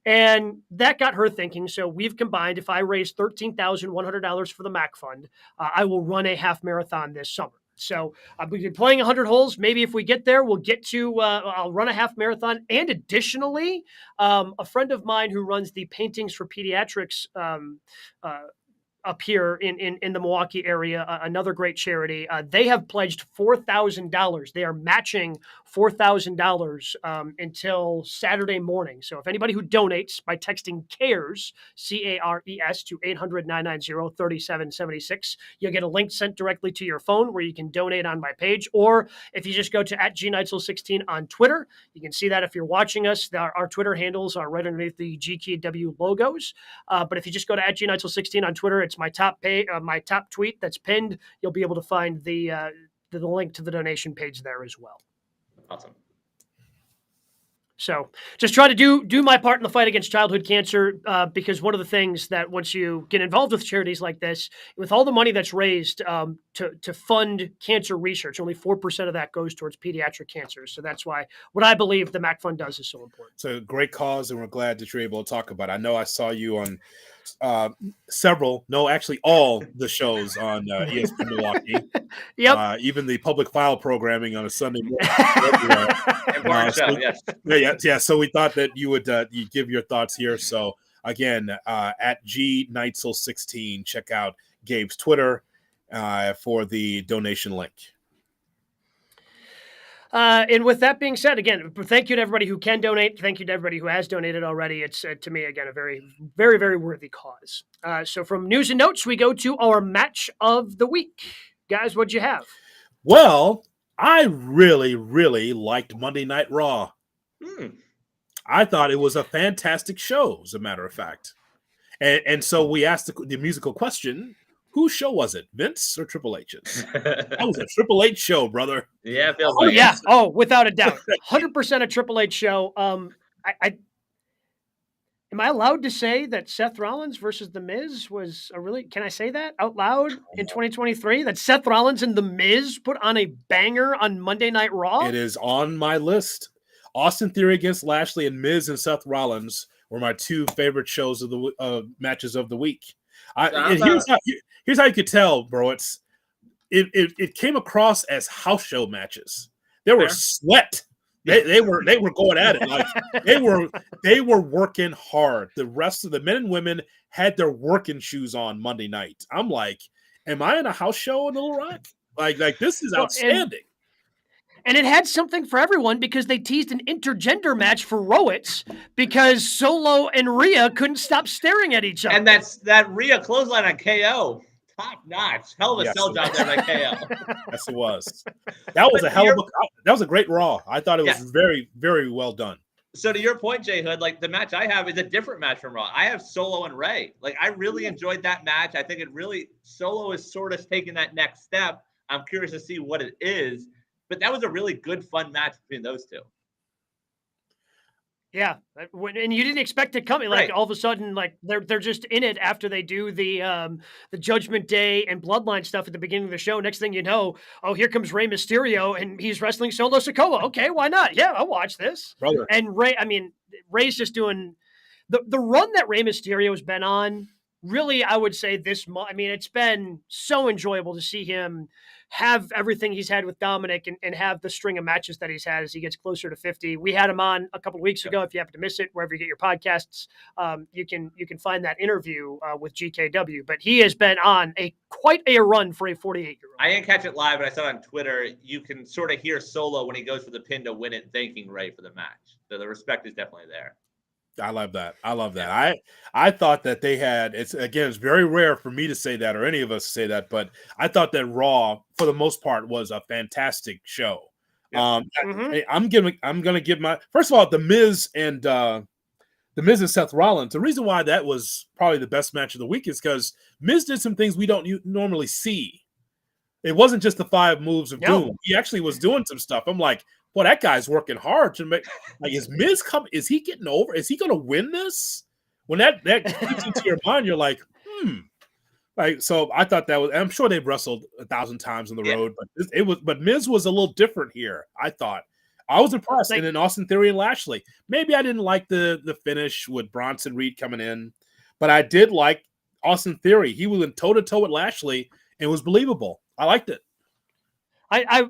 And that got her thinking. So we've combined, if I raise $13,100 for the MAC Fund, I will run a half marathon this summer. So we've been playing 100 holes. Maybe if we get there, we'll get to, I'll run a half marathon. And additionally, a friend of mine who runs the Paintings for Pediatrics up here in the Milwaukee area, another great charity. They have pledged $4,000. They are matching $4,000 until Saturday morning. So if anybody who donates by texting CARES, CARES, to 800-990-3776, you'll get a link sent directly to your phone where you can donate on my page. Or if you just go to @GNeitzel16 on Twitter, you can see that if you're watching us, our Twitter handles are right underneath the GKW logos. But if you just go to @GNeitzel16 on Twitter, it's my top tweet that's pinned. You'll be able to find the link to the donation page there as well. Awesome. So just try to do my part in the fight against childhood cancer, because one of the things that once you get involved with charities like this, with all the money that's raised to fund cancer research, only 4% of that goes towards pediatric cancer. So that's why what I believe the MAC Fund does is so important. It's a great cause, and we're glad that you're able to talk about it. I know I saw you on all the shows on ESPN Milwaukee. Yep. Even the public file programming on a Sunday morning. Yeah. So we thought that you would you give your thoughts here. So again, @GNeitzel16, check out Gabe's Twitter for the donation link. And with that being said, again, thank you to everybody who can donate. Thank you to everybody who has donated already. It's, to me, again, a very, very, very worthy cause. So from news and notes, we go to our match of the week. Guys, what'd you have? Well, I really, really liked Monday Night Raw. I thought it was a fantastic show, as a matter of fact. And so we asked the musical question, whose show was it, Vince or Triple H's? That was a Triple H show, brother. Yeah, it feels Oh, like yeah. it. Oh, without a doubt. 100% a Triple H show. Am I allowed to say that Seth Rollins versus The Miz was can I say that out loud in 2023? That Seth Rollins and The Miz put on a banger on Monday Night Raw? It is on my list. Austin Theory against Lashley and Miz and Seth Rollins were my 2 favorite shows of the matches of the week. Here's how you could tell, bro. It came across as house show matches. There were sweat. They were going at it like they were working hard. The rest of the men and women had their working shoes on Monday night. I'm like, am I in a house show in Little Rock? Like this is outstanding. And it had something for everyone because they teased an intergender match for Rowitz because Solo and Rhea couldn't stop staring at each other. And that Rhea clothesline on KO, top notch. Hell of a sell job there by KO. Yes, it was. That was a great Raw. I thought it was very, very well done. So to your point, JHood, like the match I have is a different match from Raw. I have Solo and Rey. Like I really enjoyed that match. I think Solo is sort of taking that next step. I'm curious to see what it is, but that was a really good, fun match between those two. Yeah, and you didn't expect it coming. Like all of a sudden, like they're just in it after they do the Judgment Day and Bloodline stuff at the beginning of the show. Next thing you know, oh, here comes Rey Mysterio and he's wrestling Solo Sikoa. Okay, why not? Yeah, I'll watch this. Brother. And Rey's just doing the run that Rey Mysterio has been on. Really, I would say it's been so enjoyable to see him have everything he's had with Dominic and have the string of matches that he's had as he gets closer to 50. We had him on a couple of weeks ago. If you happen to miss it, wherever you get your podcasts, you can find that interview with GKW. But he has been on quite a run for a 48-year-old. I didn't catch it live, but I saw it on Twitter. You can sort of hear Solo when he goes for the pin to win it, thanking Rey for the match. So the respect is definitely there. I love that. I thought that they had, it's very rare for me to say that or any of us to say that, but I thought that Raw for the most part was a fantastic show. Yeah. I'm going to give my, first of all, the Miz and Seth Rollins. The reason why that was probably the best match of the week is because Miz did some things we don't normally see. It wasn't just the 5 moves of doom. He actually was doing some stuff. I'm like, well, that guy's working hard to make. Like, is Miz coming? Is he getting over? Is he going to win this? When that gets into your mind, you're like, Like, so I thought that was. I'm sure they've wrestled 1,000 times on the road, but but Miz was a little different here. I thought I was impressed. And then Austin Theory and Lashley. Maybe I didn't like the finish with Bronson Reed coming in, but I did like Austin Theory. He was in toe to toe with Lashley and was believable. I liked it. I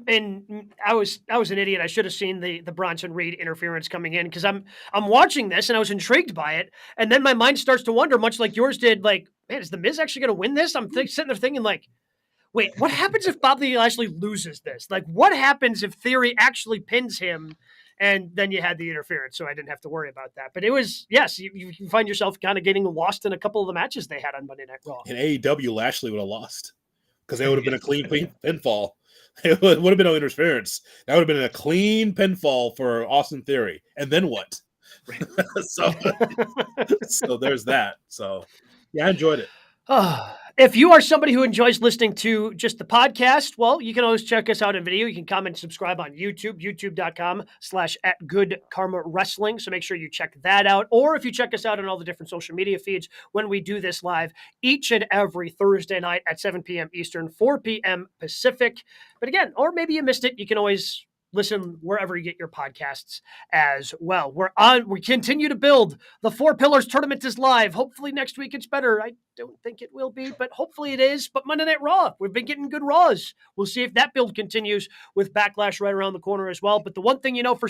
was an idiot. I should have seen the Bronson Reed interference coming in because I'm watching this and I was intrigued by it, and then my mind starts to wonder, much like yours did. Like, man, is the Miz actually going to win this? I'm sitting there thinking, like, wait, what happens if Bobby Lashley loses this? Like, what happens if Theory actually pins him? And then you had the interference, so I didn't have to worry about that. But it was, yes, you find yourself kind of getting lost in a couple of the matches they had on Monday Night Raw. In AEW, Lashley would have lost because they would have been a clean pinfall. It would have been no interference. That would have been a clean pinfall for Austin Theory. And then what? so there's that. So, yeah, I enjoyed it. If you are somebody who enjoys listening to just the podcast, well, you can always check us out in video. You can comment and subscribe on YouTube, youtube.com/@GoodKarmaWrestling. So make sure you check that out. Or if you check us out on all the different social media feeds when we do this live each and every Thursday night at 7 p.m. Eastern, 4 p.m. Pacific. But again, or maybe you missed it, you can always listen wherever you get your podcasts as well. We continue to build. The 4 Pillars tournament is live. Hopefully next week it's better. I don't think it will be, but hopefully it is. But Monday Night Raw, we've been getting good Raws. We'll see if that build continues with Backlash right around the corner as well. But the one thing you know for sure,